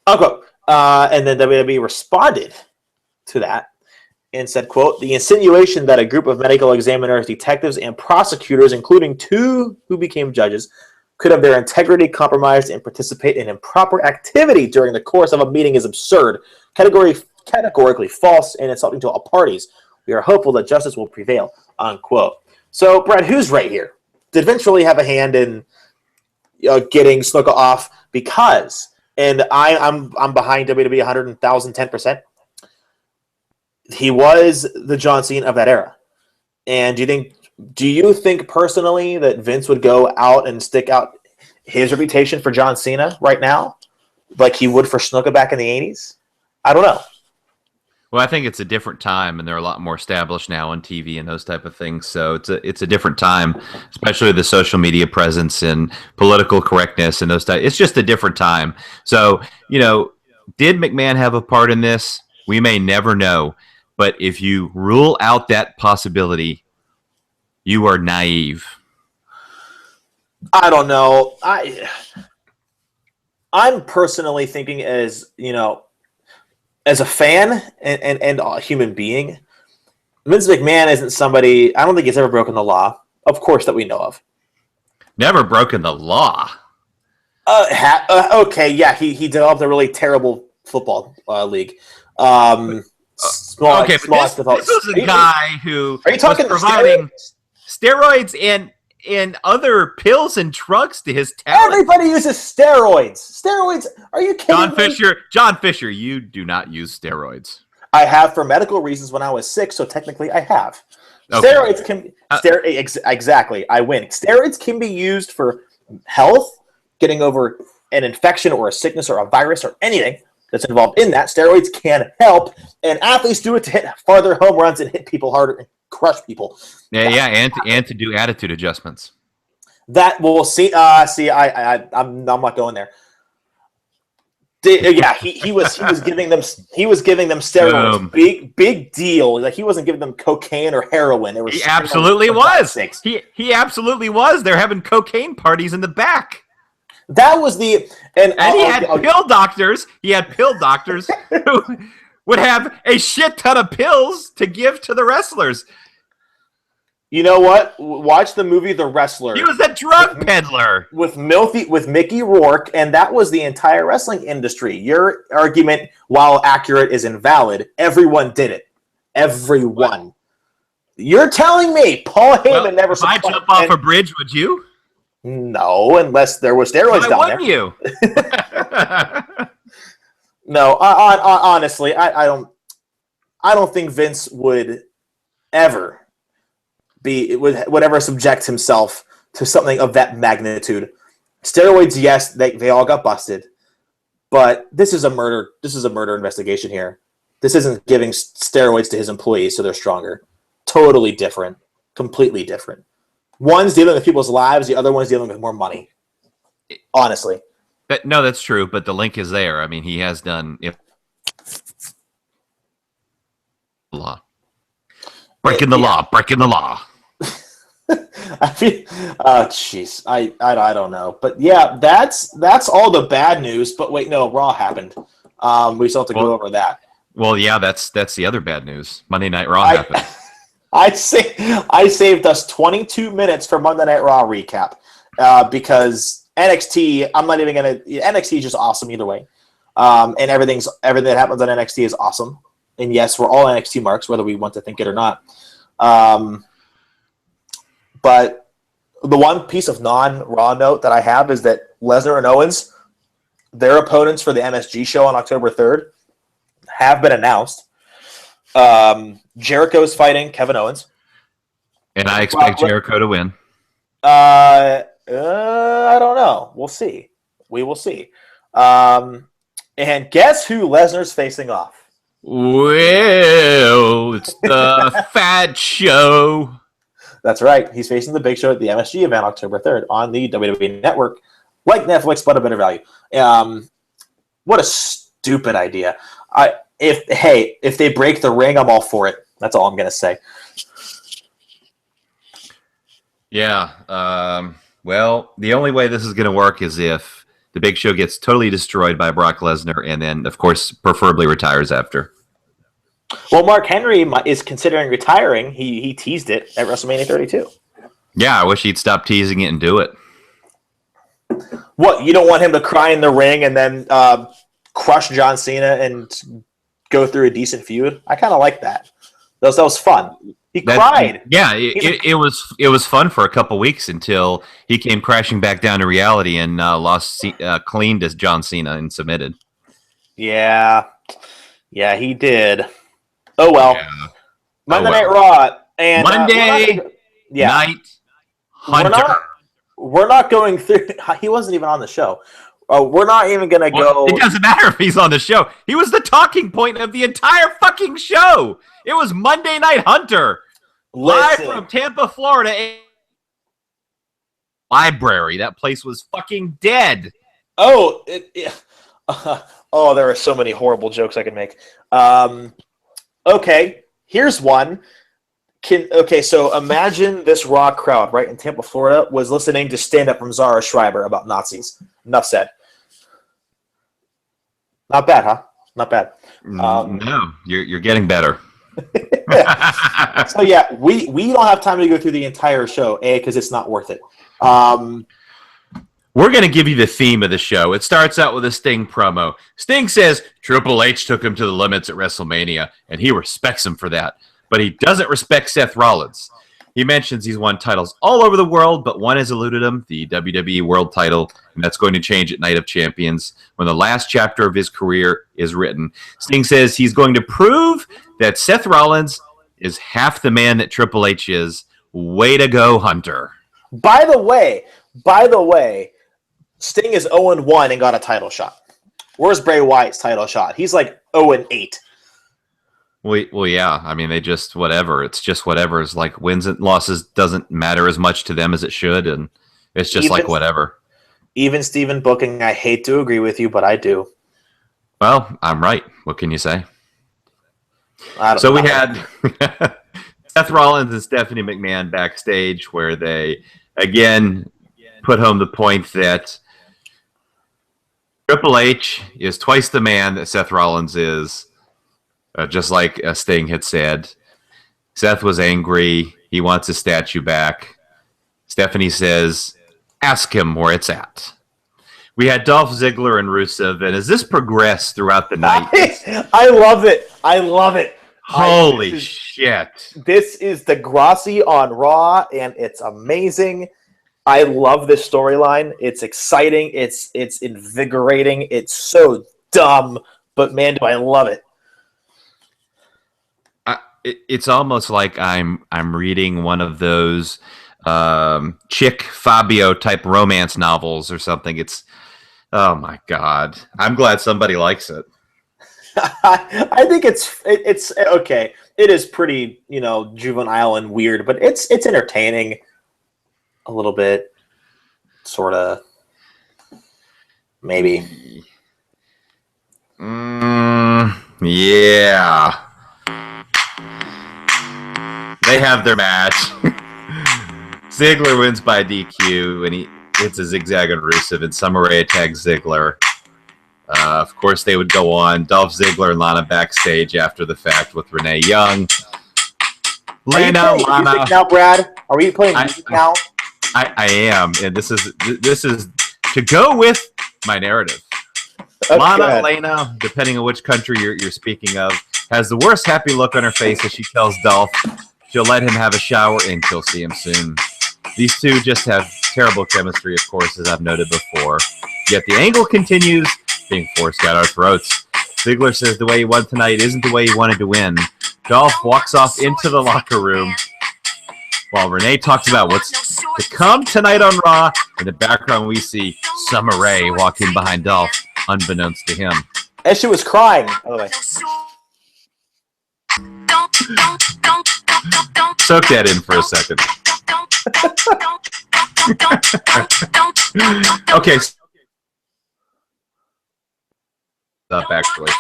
Unquote. And then WWE responded to that and said, quote, "The insinuation that a group of medical examiners, detectives, and prosecutors, including 2 who became judges, could have their integrity compromised and participate in improper activity during the course of a meeting is absurd, categorically false, and insulting to all parties. We are hopeful that justice will prevail," unquote. So, Brad, who's right here? Did Vince really have a hand in getting Snuka off? Because, and I'm behind WWE 110%. He was the John Cena of that era. And do you think personally that Vince would go out and stick out his reputation for John Cena right now like he would for Snuka back in the 80s? I don't know. Well, I think it's a different time, and they're a lot more established now on TV and those type of things. So it's a different time, especially with the social media presence and political correctness and those type. It's just a different time. So, did McMahon have a part in this? We may never know. But if you rule out that possibility, you are naive. I don't know. I'm personally thinking as a fan and a human being, Vince McMahon isn't somebody. I don't think he's ever broken the law, of course, that we know of. Never broken the law. Okay, yeah, he developed a really terrible football league. This was a guy who are you talking was providing steroids and other pills and drugs to his talent. Everybody uses steroids. Steroids? Are you kidding me? John Fisher, you do not use steroids. I have for medical reasons when I was sick, so technically I have. Okay. Steroids can exactly. I win. Steroids can be used for health, getting over an infection or a sickness or a virus or anything that's involved in that. Steroids can help, and athletes do it to hit farther home runs and hit people harder and crush people. And to do attitude adjustments. That we'll see. I'm not going there. Yeah, he was giving them steroids. Big deal. Like he wasn't giving them cocaine or heroin. He absolutely was. He absolutely was. They're having cocaine parties in the back. That was the and he had pill doctors. He had pill doctors who would have a shit ton of pills to give to the wrestlers. You know what? Watch the movie The Wrestler. He was a drug peddler with Mickey Rourke, and that was the entire wrestling industry. Your argument, while accurate, is invalid. Everyone did it. Everyone. You're telling me Paul Heyman never if I jump off a bridge, would you? No, unless there was steroids down there. Why wouldn't you? No, honestly, I don't think Vince would ever would ever subject himself to something of that magnitude. Steroids, yes, they all got busted, but this is a murder investigation here. This isn't giving steroids to his employees so they're stronger. Totally different. Completely different. One's dealing with people's lives, the other one's dealing with more money. Honestly. No, that's true, but the link is there. I mean, he has done law. Breaking the law. I feel, jeez, I don't know, but yeah, that's all the bad news. But wait, no, Raw happened. We still have to go over that. Well, yeah, that's the other bad news. Monday Night Raw happened. I saved us 22 minutes for Monday Night Raw recap because NXT. I'm not even gonna. NXT is just awesome either way, and everything that happens on NXT is awesome. And yes, we're all NXT marks, whether we want to think it or not. But the one piece of non-Raw note that I have is that Lesnar and Owens, their opponents for the MSG show on October 3rd, have been announced. Jericho is fighting Kevin Owens. And I expect Jericho to win. I don't know. We'll see. We will see. And guess who Lesnar's facing off? Well, it's the Fat Show. That's right. He's facing the Big Show at the MSG event October 3rd on the WWE Network, like Netflix, but a better value. What a stupid idea. If they break the ring, I'm all for it. That's all I'm going to say. Yeah. Well, the only way this is going to work is if the Big Show gets totally destroyed by Brock Lesnar and then, of course, preferably retires after. Well, Mark Henry is considering retiring. He teased it at WrestleMania 32. Yeah, I wish he'd stop teasing it and do it. What, you don't want him to cry in the ring and then crush John Cena and go through a decent feud? I kind of like that. That was fun. He cried. Yeah, it was fun for a couple weeks until he came crashing back down to reality and lost clean to John Cena and submitted. Yeah, he did. Oh well. Yeah. Monday Night Raw and Monday Night Hunter. We're not going through. He wasn't even on the show. We're not even going to go. It doesn't matter if he's on the show. He was the talking point of the entire fucking show. It was Monday Night Hunter. Live from Tampa, Florida. Library. That place was fucking dead. Oh, there are so many horrible jokes I could make. Okay, here's one. So imagine this Raw crowd, right, in Tampa, Florida, was listening to stand-up from Zahra Schreiber about Nazis. Enough said. Not bad, huh? Not bad. No, you're getting better. So yeah, we don't have time to go through the entire show, because it's not worth it. We're going to give you the theme of the show. It starts out with a Sting promo. Sting says Triple H took him to the limits at WrestleMania, and he respects him for that. But he doesn't respect Seth Rollins. He mentions he's won titles all over the world, but one has eluded him, the WWE World title, and that's going to change at Night of Champions when the last chapter of his career is written. Sting says he's going to prove that Seth Rollins is half the man that Triple H is. Way to go, Hunter. By the way, Sting is 0-1 and got a title shot. Where's Bray Wyatt's title shot? He's like 0-8. Well, yeah. I mean, they just whatever. It's just whatever. It's like wins and losses doesn't matter as much to them as it should, and it's just like whatever. Even Steven Booking, I hate to agree with you, but I do. Well, I'm right. What can you say? We had Seth Rollins and Stephanie McMahon backstage where they, again, put home the point that Triple H is twice the man that Seth Rollins is, just like Sting had said. Seth was angry. He wants his statue back. Stephanie says, ask him where it's at. We had Dolph Ziggler and Rusev, and as this progressed throughout the night... I love it. Holy shit. This is Degrassi on Raw, and it's amazing. I love this storyline. It's exciting. It's invigorating. It's so dumb, but man, do I love it. It's almost like I'm reading one of those Chick Fabio type romance novels or something. It's, oh my God. I'm glad somebody likes it. I think it's okay. It is pretty, juvenile and weird, but it's entertaining a little bit, sort of, maybe. Yeah. They have their match. Ziggler wins by DQ, and he hits a zigzag on Rusev, and Summer Rae attacks Ziggler. Of course, they would go on. Dolph Ziggler and Lana backstage after the fact with Renee Young. Lana. Music now, Brad? Are we playing music now? I am, and this is to go with my narrative. Okay. Lana, Lena, depending on which country you're speaking of, has the worst happy look on her face as she tells Dolph she'll let him have a shower and she'll see him soon. These two just have terrible chemistry, of course, as I've noted before. Yet the angle continues, being forced down our throats. Ziggler says the way he won tonight isn't the way he wanted to win. Dolph walks off into the locker room while Renee talks about what's to come tonight on Raw. In the background, we see Summer Rae walking behind Dolph, unbeknownst to him. And she was crying, by the way. Soak that in for a second. Okay. Up, actually.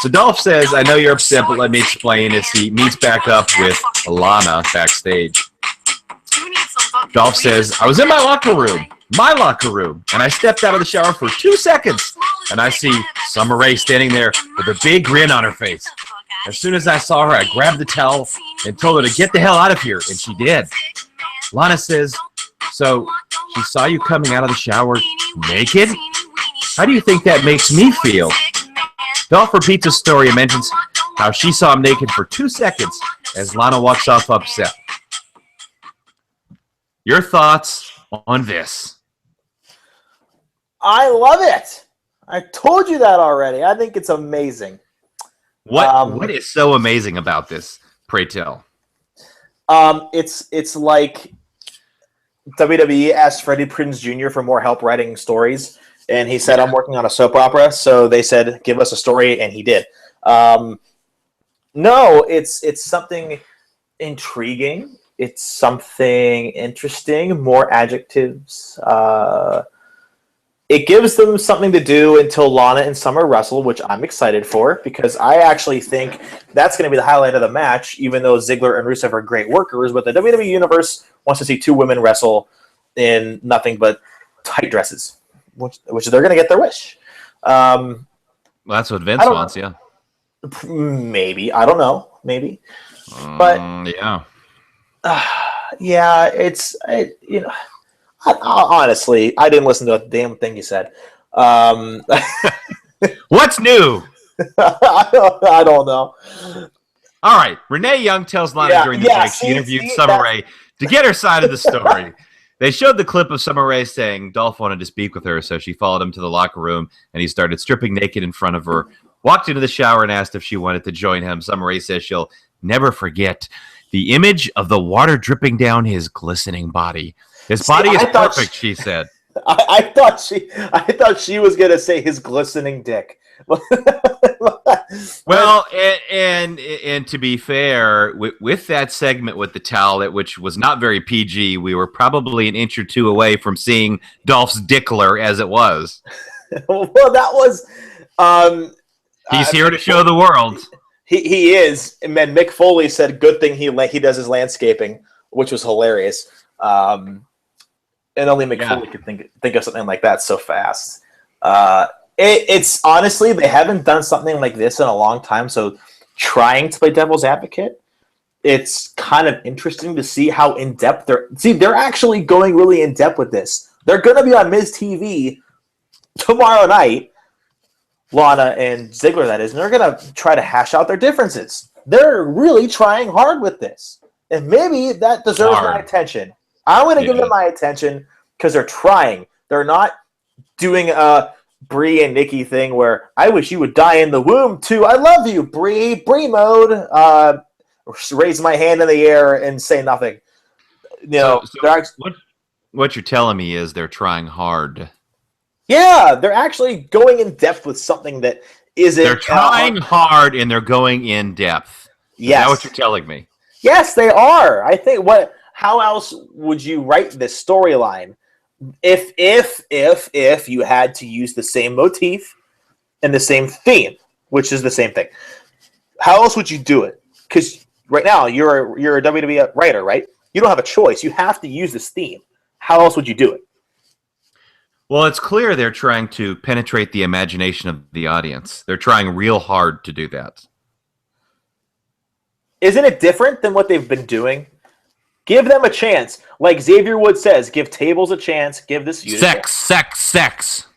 So Dolph says, I know you're upset, but let me explain as he meets back up with Lana backstage. Dolph says, I was in my locker room, and I stepped out of the shower for 2 seconds, and I see Summer Rae standing there with a big grin on her face. As soon as I saw her, I grabbed the towel and told her to get the hell out of here, and she did. Lana says, so she saw you coming out of the shower naked? How do you think that makes me feel? Dolph repeats his story and mentions how she saw him naked for 2 seconds as Lana walks off upset. Your thoughts on this? I love it. I told you that already. I think it's amazing. What is so amazing about this? Pray tell. It's like WWE asked Freddie Prinze Jr. for more help writing stories, and he said, I'm working on a soap opera, so they said, give us a story, and he did. No, it's something intriguing. It's something interesting, more adjectives. It gives them something to do until Lana and Summer wrestle, which I'm excited for, because I actually think that's going to be the highlight of the match, even though Ziggler and Rusev are great workers. But the WWE Universe wants to see two women wrestle in nothing but tight dresses, which they're going to get their wish. Well, that's what Vince wants, yeah. Maybe. I don't know. Maybe. But yeah. Yeah, honestly, I didn't listen to a damn thing you said. What's new? I don't know. All right. Renee Young tells Lana during the break she interviewed Summer Rae to get her side of the story. They showed the clip of Summer Rae saying Dolph wanted to speak with her, so she followed him to the locker room, and he started stripping naked in front of her, walked into the shower, and asked if she wanted to join him. Summer Rae says she'll never forget the image of the water dripping down his glistening body. His body is perfect, she said. I thought she was gonna say his glistening dick. Well, and to be fair, with that segment with the towel, which was not very PG, we were probably an inch or two away from seeing Dolph's dickler as it was. Well, that was. He's here to show the world. He is, and then Mick Foley said, "Good thing he does his landscaping," which was hilarious. And only Mick Foley could think of something like that so fast. It's honestly, they haven't done something like this in a long time. So trying to play devil's advocate, it's kind of interesting to see how in depth they're actually going really in depth with this. They're going to be on Miz TV tomorrow night. Lana and Ziggler, that is, and they're going to try to hash out their differences. they're really trying hard with this. And maybe that deserves my attention. I'm going to give them my attention because they're trying. They're not doing a Brie and Nikki thing where I wish you would die in the womb too. I love you, Brie mode. Raise my hand in the air and say nothing. What you're telling me is they're trying hard. Yeah, they're actually going in depth with something that isn't. They're trying hard and they're going in depth. Yes. Is that what you're telling me? Yes, they are. I think how else would you write this storyline if you had to use the same motif and the same theme, which is the same thing? How else would you do it? Because right now you're a WWE writer, right? You don't have a choice. You have to use this theme. How else would you do it? Well, it's clear they're trying to penetrate the imagination of the audience. They're trying real hard to do that. Isn't it different than what they've been doing? Give them a chance. Like Xavier Woods says, give tables a chance. Give this feud sex.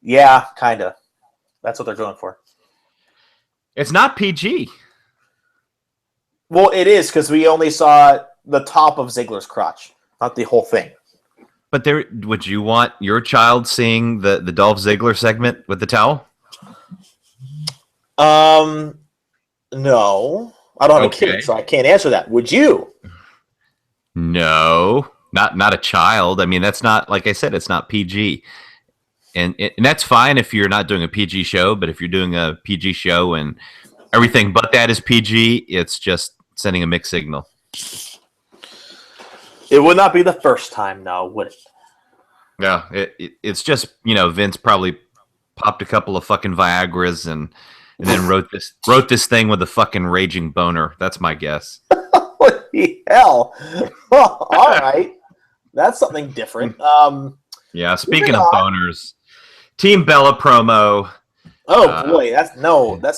Yeah, kind of. That's what they're going for. It's not PG. Well, it is because we only saw the top of Ziggler's crotch, not the whole thing. But would you want your child seeing the Dolph Ziggler segment with the towel? No. I don't have a kid, so I can't answer that. Would you? No, not a child. I mean, that's not, like I said, it's not PG. And that's fine if you're not doing a PG show, but if you're doing a PG show and everything but that is PG, it's just sending a mixed signal. It would not be the first time, now, would it? Yeah, it's just, Vince probably popped a couple of fucking Viagras and then wrote this thing with a fucking raging boner. That's my guess. What the hell? All right. That's something different. Yeah, speaking of boners, Team Bella promo. Oh, boy. That's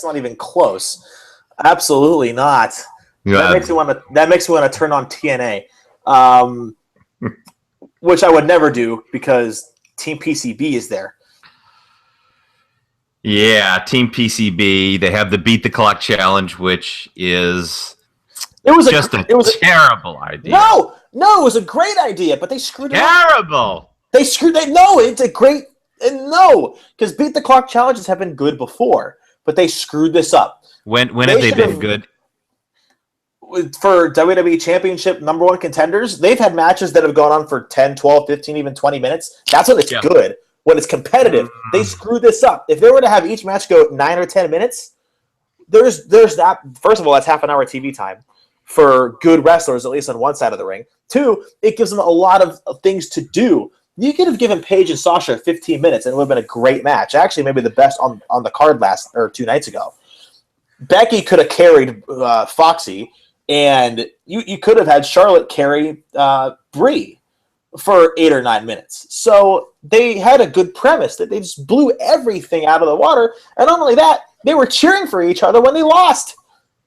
not even close. Absolutely not. Yeah. That makes me want to turn on TNA. Which I would never do because Team PCB is there. Yeah, Team PCB. They have the Beat the Clock Challenge, which is a terrible idea. No, it was a great idea, but they screwed it up. Terrible. It's a great because Beat the Clock challenges have been good before, but they screwed this up. When have they been good? For WWE Championship #1 contenders, they've had matches that have gone on for 10, 12, 15, even 20 minutes. That's when it's good. When it's competitive, they screw this up. If they were to have each match go 9 or 10 minutes, there's that. First of all, that's half an hour TV time for good wrestlers, at least on one side of the ring. 2, it gives them a lot of things to do. You could have given Paige and Sasha 15 minutes, and it would have been a great match. Actually, maybe the best on the card 2 nights ago. Becky could have carried Foxy, and you could have had Charlotte carry Brie for 8 or 9 minutes. So they had a good premise that they just blew everything out of the water. And not only that, they were cheering for each other when they lost.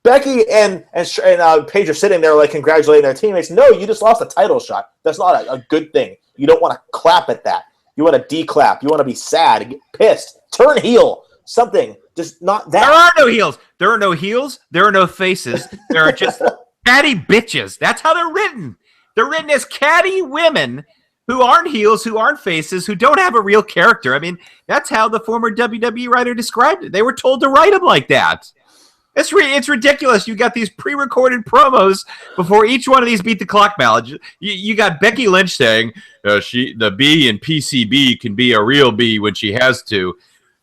Becky and Paige are sitting there like congratulating their teammates. No, you just lost a title shot. That's not a good thing. You don't want to clap at that. You want to declap. You want to be sad, get pissed, turn heel, something. Just not that. There are no heels. There are no heels. There are no faces. There are just catty bitches. That's how they're written. They're written as catty women who aren't heels, who aren't faces, who don't have a real character. I mean, that's how the former WWE writer described it. They were told to write them like that. It's ridiculous. You got these pre-recorded promos before each one of these Beat the Clock ballads. You got Becky Lynch saying the B in PCB can be a real B when she has to.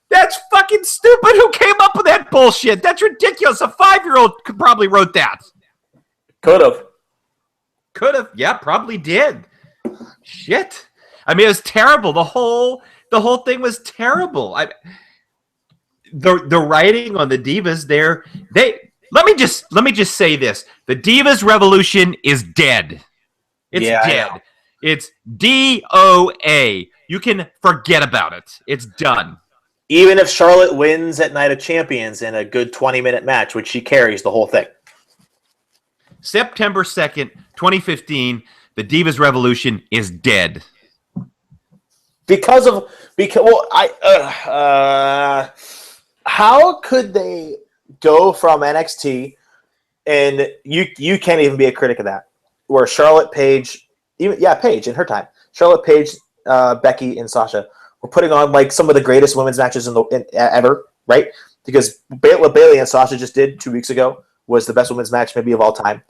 That's fucking stupid. Who came up with that bullshit? That's ridiculous. A 5-year-old probably wrote that. Could have. Yeah, probably did. Shit. I mean, it was terrible. The whole thing was terrible. The writing on the Divas there. Let me just say this: the Divas Revolution is dead. It's dead. It's DOA. You can forget about it. It's done. Even if Charlotte wins at Night of Champions in a good 20-minute match, which she carries the whole thing. September 2nd, 2015, the Divas Revolution is dead. How could they go from NXT and you can't even be a critic of that. Where Charlotte, Paige, Paige in her time, Charlotte, Paige, Becky, and Sasha were putting on like some of the greatest women's matches ever, right? Because what Bayley and Sasha just did 2 weeks ago was the best women's match maybe of all time.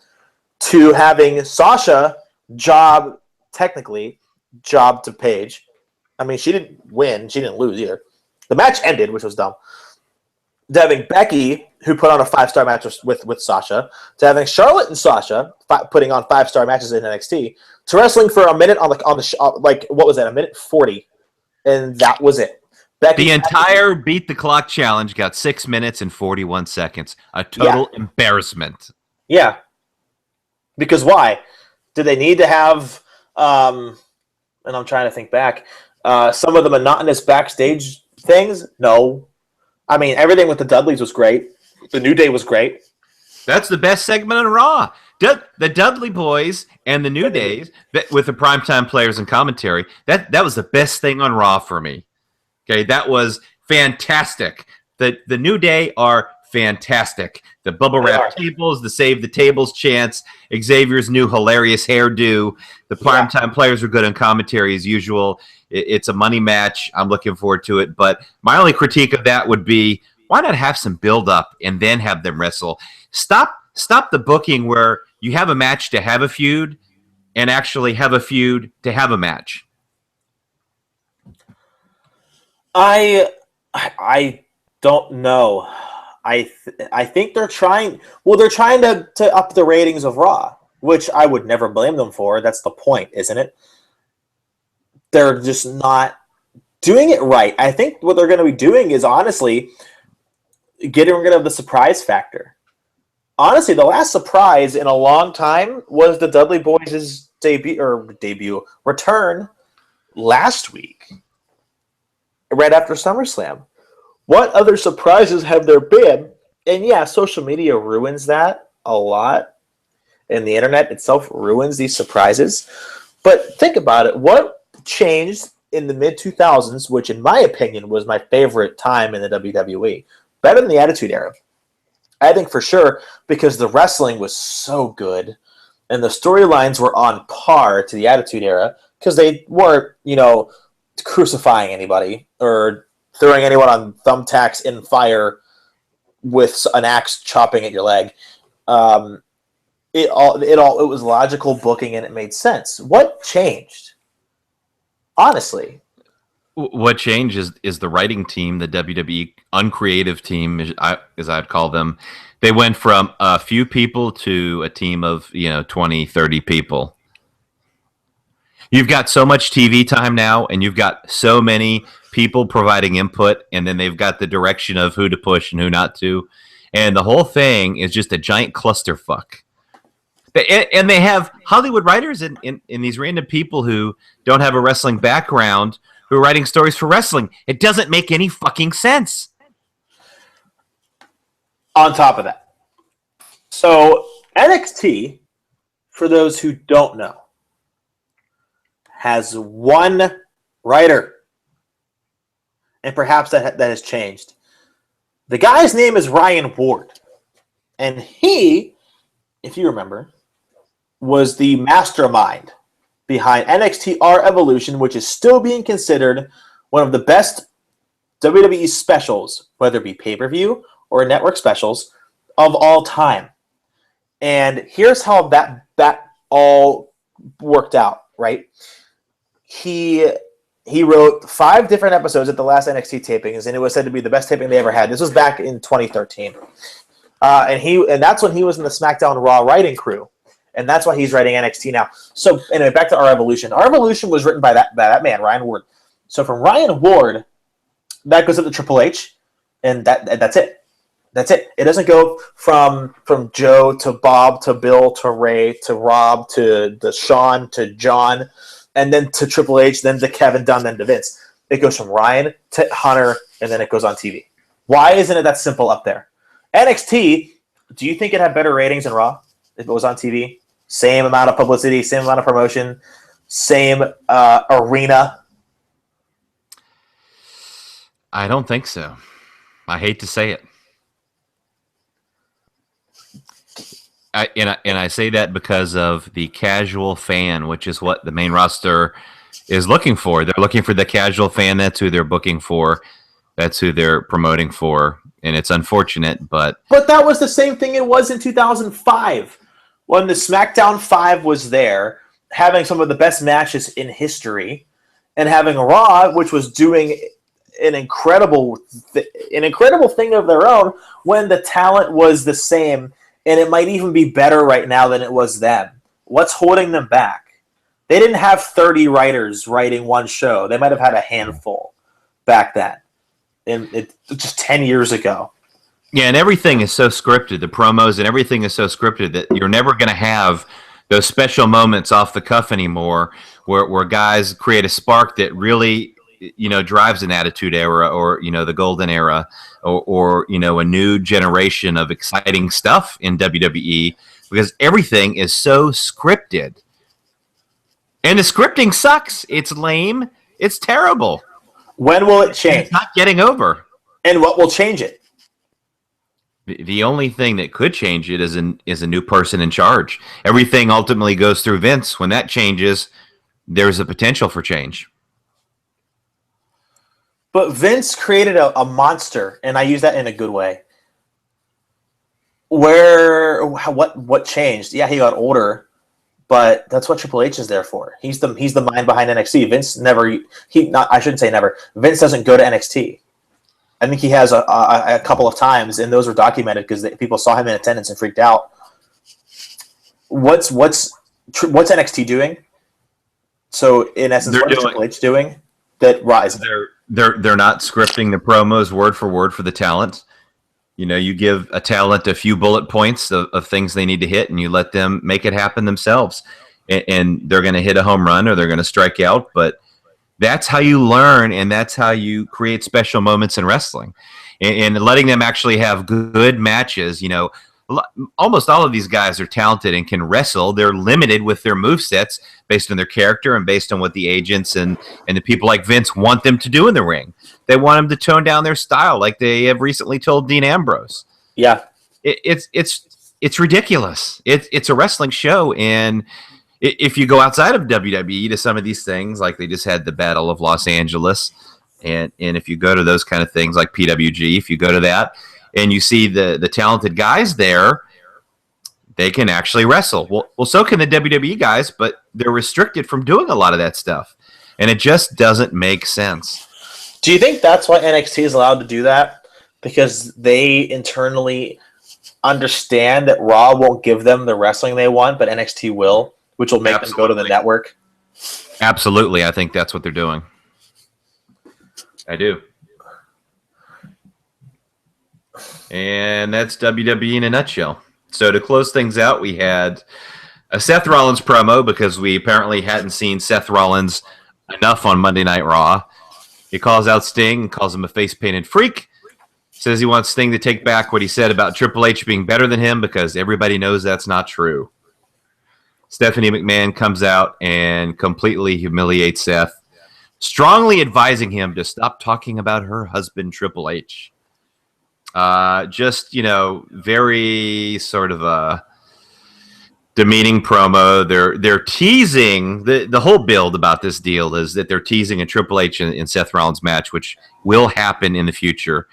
To having Sasha job to Paige. I mean, she didn't win, she didn't lose either. The match ended, which was dumb. To having Becky, who put on a 5-star match with Sasha, to having Charlotte and Sasha putting on 5-star matches in NXT, to wrestling for a minute on the what was that, a minute 40, and that was it. The entire Beat the Clock challenge got 6 minutes and 41 seconds. A total embarrassment. Yeah. Because why? Did they need to have, and I'm trying to think back, some of the monotonous backstage things? No. I mean, everything with the Dudleys was great. The New Day was great. That's the best segment on Raw. The Dudley Boys and the New Days, with the primetime players and commentary, that was the best thing on Raw for me. Okay, that was fantastic. The New Day are fantastic. The bubble wrap tables, the save the tables chants, Xavier's new hilarious hairdo. The primetime players are good on commentary as usual. It's a money match. I'm looking forward to it. But my only critique of that would be, why not have some build up and then have them wrestle? Stop the booking where you have a match to have a feud and actually have a feud to have a match. I don't know. I think they're trying. Well, they're trying to up the ratings of Raw, which I would never blame them for. That's the point, isn't it? They're just not doing it right. I think what they're going to be doing is honestly getting rid of the surprise factor. Honestly, the last surprise in a long time was the Dudley Boys' return last week, right after SummerSlam. What other surprises have there been? And yeah, social media ruins that a lot, and the internet itself ruins these surprises. But think about it. What changed in the mid-2000s, which in my opinion was my favorite time in the WWE, better than the Attitude Era? I think for sure, because the wrestling was so good and the storylines were on par to the Attitude Era, because they weren't, crucifying anybody or throwing anyone on thumbtacks in fire with an axe chopping at your leg. It was logical booking and it made sense. What changed? Honestly. What changed is the writing team, the WWE uncreative team, as I'd call them. They went from a few people to a team of 20, 30 people. You've got so much TV time now, and you've got so many people providing input, and then they've got the direction of who to push and who not to. And the whole thing is just a giant clusterfuck. And they have Hollywood writers in these random people who don't have a wrestling background who are writing stories for wrestling. It doesn't make any fucking sense. On top of that, so NXT, for those who don't know, has one writer, and perhaps that has changed. The guy's name is Ryan Ward, and he, if you remember, was the mastermind behind NXT R Evolution, which is still being considered one of the best WWE specials, whether it be pay-per-view or network specials, of all time. And here's how that all worked out, right? He wrote 5 different episodes at the last NXT tapings, and it was said to be the best taping they ever had. This was back in 2013. And that's when he was in the SmackDown Raw writing crew. And that's why he's writing NXT now. So anyway, back to Our Evolution. Our Evolution was written by that man, Ryan Ward. So from Ryan Ward, that goes up to Triple H, and that's it. That's it. It doesn't go from Joe to Bob to Bill to Ray to Rob to Sean to John, and then to Triple H, then to Kevin Dunn, then to Vince. It goes from Ryan to Hunter, and then it goes on TV. Why isn't it that simple up there? NXT, do you think it had better ratings than Raw if it was on TV? Same amount of publicity, same amount of promotion, same arena? I don't think so. I hate to say it. I say that because of the casual fan, which is what the main roster is looking for. They're looking for the casual fan. That's who they're booking for. That's who they're promoting for. And it's unfortunate, but that was the same thing it was in 2005 when the SmackDown 5 was there, having some of the best matches in history, and having Raw, which was doing an incredible thing of their own when the talent was the same, and it might even be better right now than it was then. What's holding them back? They didn't have 30 writers writing one show. They might have had a handful back then, just 10 years ago. yeah, and everything is so scripted. The promos and everything is so scripted that you're never going to have those special moments off the cuff anymore where guys create a spark that really, drives an attitude era or, the golden era or a new generation of exciting stuff in WWE because everything is so scripted. And the scripting sucks. It's lame. It's terrible. When will it change? It's not getting over. And what will change it? The only thing that could change it is a new person in charge. Everything ultimately goes through Vince. When that changes, there's a potential for change. But Vince created a monster, and I use that in a good way. What changed? Yeah, he got older, but that's what Triple H is there for. He's the mind behind NXT. I shouldn't say never. Vince doesn't go to NXT. I think he has a couple of times, and those were documented because people saw him in attendance and freaked out. What's NXT doing? So in essence, what is Triple H doing that rise? They're not scripting the promos word for word for the talent. You give a talent a few bullet points of things they need to hit, and you let them make it happen themselves. And they're going to hit a home run or they're going to strike out, but that's how you learn, and that's how you create special moments in wrestling. And letting them actually have good matches. Almost all of these guys are talented and can wrestle. They're limited with their movesets based on their character and based on what the agents and the people like Vince want them to do in the ring. They want them to tone down their style, like they have recently told Dean Ambrose. Yeah, it's ridiculous. It's a wrestling show, and if you go outside of WWE to some of these things, like they just had the Battle of Los Angeles, and if you go to those kind of things like PWG, if you go to that and you see the talented guys there, they can actually wrestle. Well, so can the WWE guys, but they're restricted from doing a lot of that stuff, and it just doesn't make sense. Do you think that's why NXT is allowed to do that? Because they internally understand that Raw won't give them the wrestling they want, but NXT will, which will make them go to the network? Absolutely. I think that's what they're doing. I do. And that's WWE in a nutshell. So to close things out, we had a Seth Rollins promo because we apparently hadn't seen Seth Rollins enough on Monday Night Raw. He calls out Sting, calls him a face-painted freak, says he wants Sting to take back what he said about Triple H being better than him because everybody knows that's not true. Stephanie McMahon comes out and completely humiliates Seth, strongly advising him to stop talking about her husband, Triple H. Very sort of a demeaning promo. They're teasing the whole build about this deal is that they're teasing a Triple H and Seth Rollins match, which will happen in the future.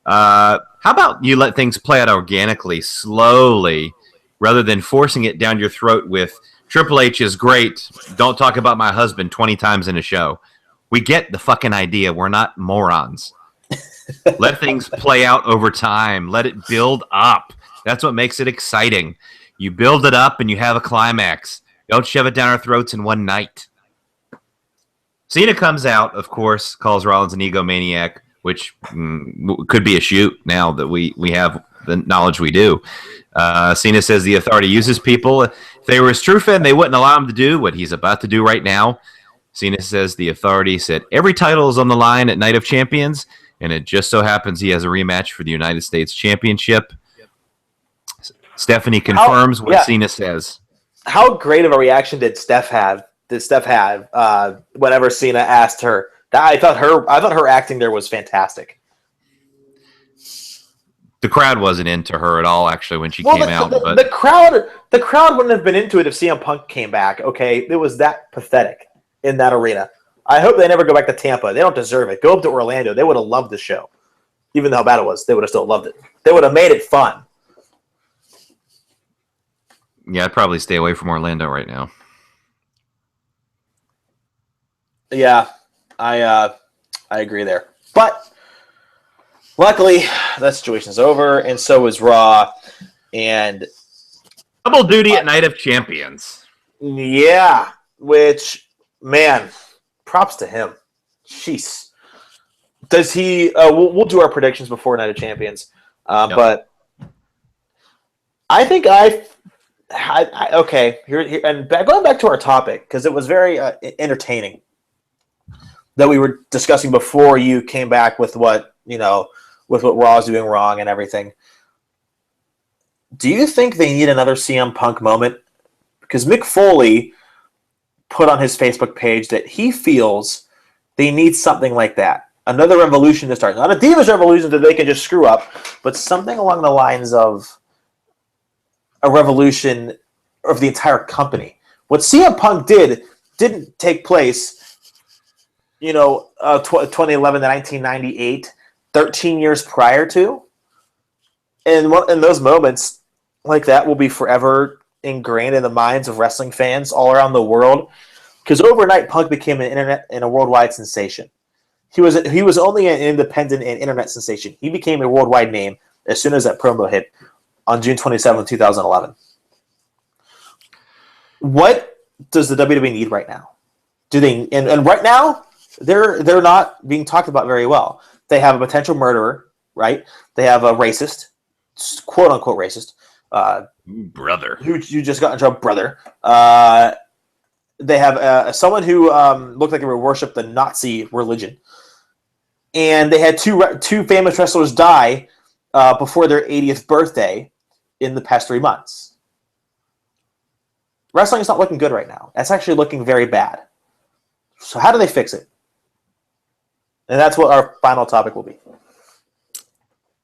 How about you let things play out organically, slowly, rather than forcing it down your throat with Triple H is great. Don't talk about my husband 20 times in a show. We get the fucking idea. We're not morons. Let things play out over time. Let it build up. That's what makes it exciting. You build it up and you have a climax. Don't shove it down our throats in one night. Cena comes out, of course, calls Rollins an egomaniac, which could be a shoot now that we have the knowledge we do. Cena says the Authority uses people. If they were his true fan, they wouldn't allow him to do what he's about to do right now. Cena says the Authority said every title is on the line at Night of Champions, and it just so happens he has a rematch for the United States Championship. Stephanie confirms what Cena says. How great of a reaction did Steph have? Whenever Cena asked her? I thought her acting there was fantastic. The crowd wasn't into her at all, actually, when she Well, came out. But the crowd wouldn't have been into it if CM Punk came back. Okay, it was that pathetic in that arena. I hope they never go back to Tampa. They don't deserve it. Go up to Orlando. They would have loved the show, even though how bad it was. They would have still loved it. They would have made it fun. yeah, I'd probably stay away from Orlando right now. Yeah, I agree there. But luckily, that situation's over, and so is Raw. And Double duty at Night of Champions. yeah, which, man, props to him. Jeez. Does he? We'll do our predictions before Night of Champions, but I think okay. Here and going back to our topic because it was very entertaining that we were discussing before you came back with what Raw is doing wrong and everything. Do you think they need another CM Punk moment? Because Mick Foley put on his Facebook page that he feels they need something like that. Another revolution to start. Not a Divas revolution that they can just screw up, but something along the lines of a revolution of the entire company. What CM Punk didn't take place, 2011 to 1998, 13 years prior to. And those moments like that will be forever ingrained in the minds of wrestling fans all around the world. Because overnight, Punk became an internet and a worldwide sensation. He was only an independent and internet sensation. He became a worldwide name as soon as that promo hit on June 27, 2011. What does the WWE need right now? Do they? And right now, they're not being talked about very well. They have a potential murderer, right? They have a racist, quote unquote racist, brother, who just got in trouble, brother. They have someone who looked like they would worship the Nazi religion, and they had two famous wrestlers die before their 80th birthday in the past 3 months. Wrestling is not looking good right now. It's actually looking very bad. So how do they fix it? And that's what our final topic will be.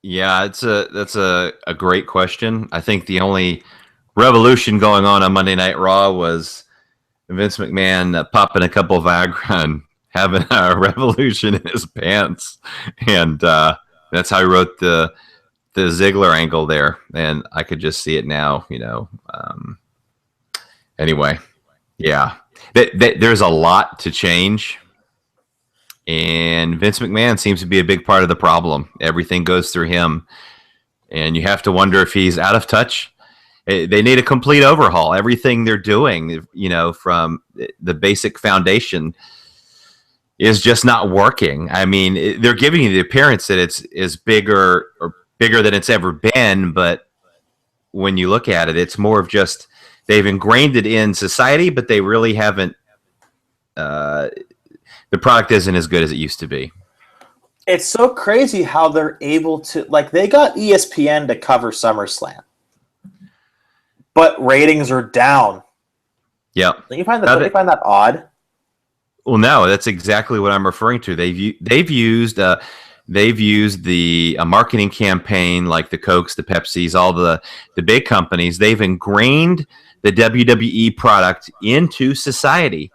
Yeah, that's a great question. I think the only revolution going on Monday Night Raw was Vince McMahon popping a couple of Viagra and having a revolution in his pants, and that's how he wrote the Ziggler angle there. And I could just see it now. Anyway, yeah, there's a lot to change. And Vince McMahon seems to be a big part of the problem. Everything goes through him. And you have to wonder if he's out of touch. They need a complete overhaul. Everything they're doing, from the basic foundation is just not working. I mean, they're giving you the appearance that it's bigger than it's ever been. But when you look at it, it's more of just they've ingrained it in society, but they really haven't the product isn't as good as it used to be. It's so crazy how they're able to, they got ESPN to cover SummerSlam, but ratings are down. Yeah. Don't you find that odd? Well, no, that's exactly what I'm referring to. They've used the marketing campaign like the Cokes, the Pepsis, all the big companies. They've ingrained the WWE product into society.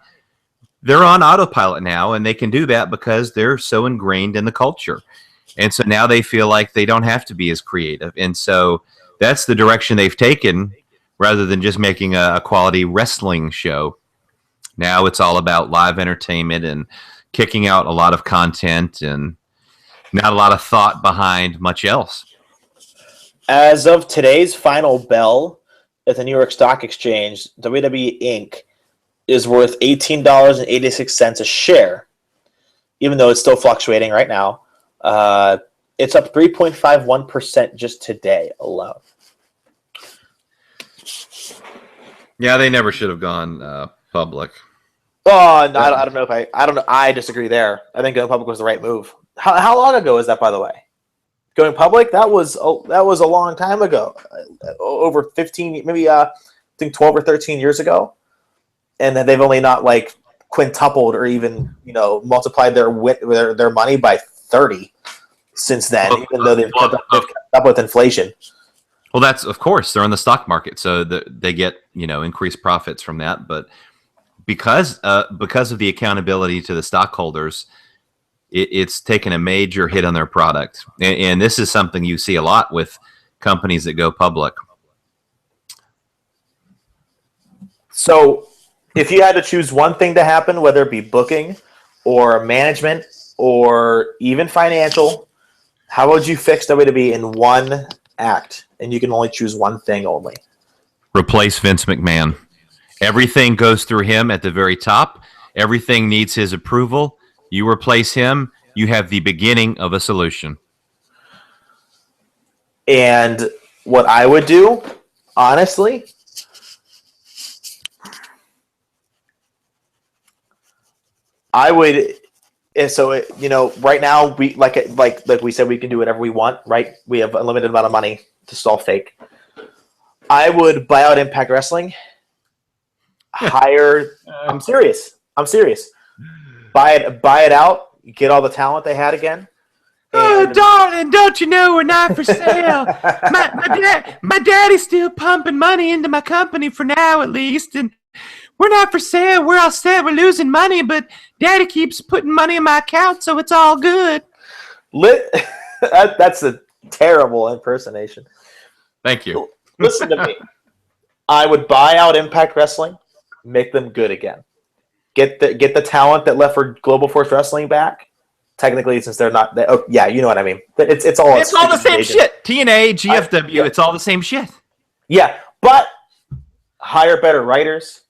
They're on autopilot now, and they can do that because they're so ingrained in the culture. And so now they feel like they don't have to be as creative. And so that's the direction they've taken rather than just making a quality wrestling show. Now it's all about live entertainment and kicking out a lot of content and not a lot of thought behind much else. As of today's final bell at the New York Stock Exchange, WWE Inc. is worth $18.86 a share, even though it's still fluctuating right now. It's up 3.51% just today alone. Yeah, they never should have gone public. Oh, no, I don't know. I don't know. I disagree there. I think going public was the right move. How long ago is that, by the way? Going public? That was a long time ago. Over 15, maybe I think 12 or 13 years ago. And then they've only not quintupled or even multiplied their money by 30 since then. Even though they've up with inflation. Well, that's of course they're on the stock market, so they get increased profits from that. But because of the accountability to the stockholders, it's taken a major hit on their product, and this is something you see a lot with companies that go public. So, if you had to choose one thing to happen, whether it be booking or management or even financial, how would you fix WWE in one act? And you can only choose one thing only. Replace Vince McMahon. Everything goes through him at the very top. Everything needs his approval. You replace him, you have the beginning of a solution. And what I would do, honestly, I would. So right now we like we said, we can do whatever we want. Right, we have a limited amount of money to stall fake. I would buy out Impact Wrestling. Hire. I'm serious. Buy it out. Get all the talent they had again. Oh, darling, don't you know we're not for sale? my daddy's still pumping money into my company for now, at least, and we're not for sale. We're all set. We're losing money, but Daddy keeps putting money in my account, so it's all good. That's a terrible impersonation. Thank you. Listen to me. I would buy out Impact Wrestling, make them good again. Get the talent that left for Global Force Wrestling back. Technically, since they're not, you know what I mean. It's all the same shit. TNA, GFW, it's all the same shit. Yeah, but hire better writers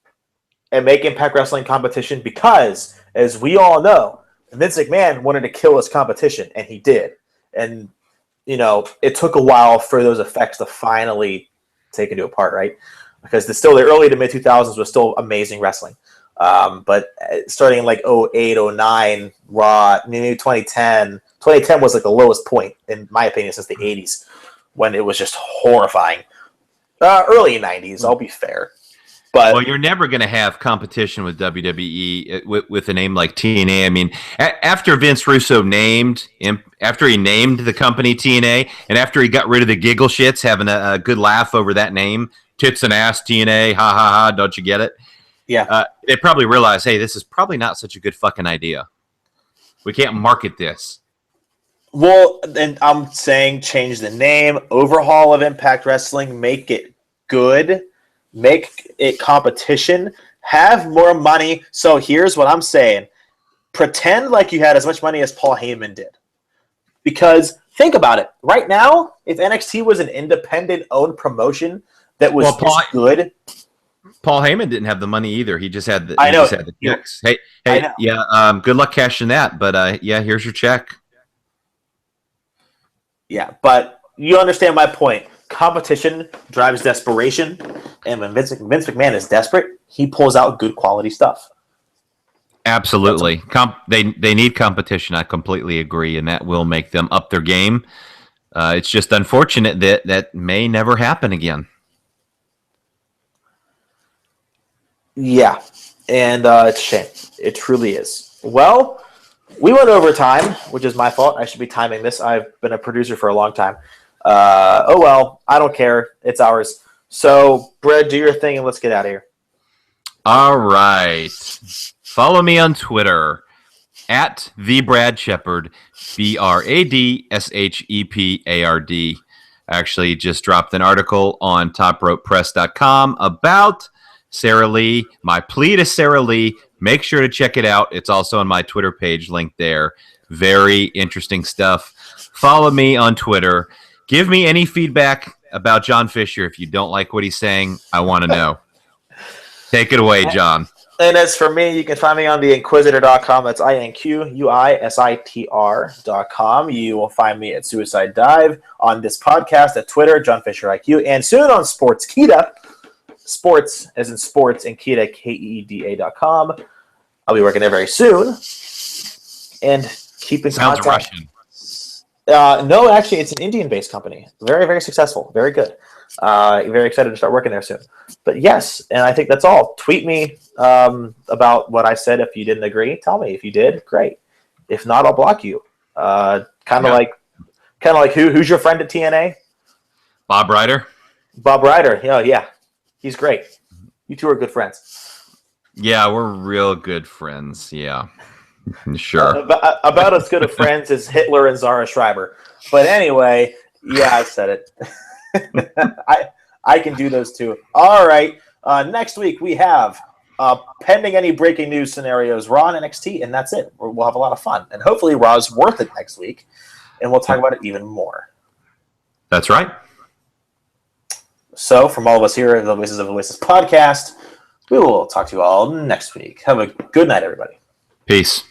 and make Impact Wrestling competition, because, as we all know, Vince McMahon wanted to kill his competition, and he did. And it took a while for those effects to finally take into apart, right? Because the early to mid 2000s was still amazing wrestling. But starting in like 08, 09, Raw, maybe 2010 was like the lowest point, in my opinion, since the 80s, when it was just horrifying. Early 90s, I'll be fair. But you're never going to have competition with WWE with a name like TNA. I mean, after Vince Russo named the company TNA, and after he got rid of the giggle shits, having a good laugh over that name, tits and ass TNA, ha ha ha, don't you get it? Yeah. They probably realize, hey, this is probably not such a good fucking idea. We can't market this. Well, and I'm saying change the name, overhaul of Impact Wrestling, make it good, make it competition, have more money. So here's what I'm saying. Pretend like you had as much money as Paul Heyman did. Because think about it. Right now, if NXT was an independent-owned promotion that was good... Paul Heyman didn't have the money either. He just had the checks. Hey, yeah. Good luck cashing that. But here's your check. Yeah, but you understand my point. Competition drives desperation, and when Vince McMahon is desperate, he pulls out good quality stuff. Absolutely, they need competition. I completely agree, and that will make them up their game. It's just unfortunate that may never happen again. Yeah, and it's a shame. It truly is. Well, we went over time, which is my fault. I should be timing this. I've been a producer for a long time. Oh well, I don't care. It's ours. So, Brad, do your thing and let's get out of here. All right. Follow me on Twitter at @TheBradShepard, BradShepard. I actually just dropped an article on TopRopePress.com about Sarah Lee. My plea to Sarah Lee, make sure to check it out. It's also on my Twitter page, linked there. Very interesting stuff. Follow me on Twitter. Give me any feedback about Jon Fisher. If you don't like what he's saying, I want to know. Take it away, John. And as for me, you can find me on theinquisitor.com. That's INQUISITR.com. You will find me at Suicide Dive, on this podcast, at Twitter, Jon Fisher IQ, and soon on Sportskeeda. Sports, as in sports, and Keeda, KEEDA.com. I'll be working there very soon. And keep in Sounds contact. Russian. No, actually, it's an Indian-based company. Very, very successful. Very good. Very excited to start working there soon. But yes, and I think that's all. Tweet me about what I said. If you didn't agree, tell me. If you did, great. If not, I'll block you. Kind of like who's your friend at TNA? Bob Ryder. Bob Ryder. Yeah. He's great. You two are good friends. Yeah, we're real good friends. Yeah, sure. About as good of friends as Hitler and Zahra Schreiber. But anyway, yeah, I said it. I can do those too. All right. Next week we have, pending any breaking news scenarios, Raw and NXT, and that's it. We'll have a lot of fun. And hopefully Raw's worth it next week, and we'll talk about it even more. That's right. So, from all of us here at the Voices of the Voices podcast, we will talk to you all next week. Have a good night, everybody. Peace.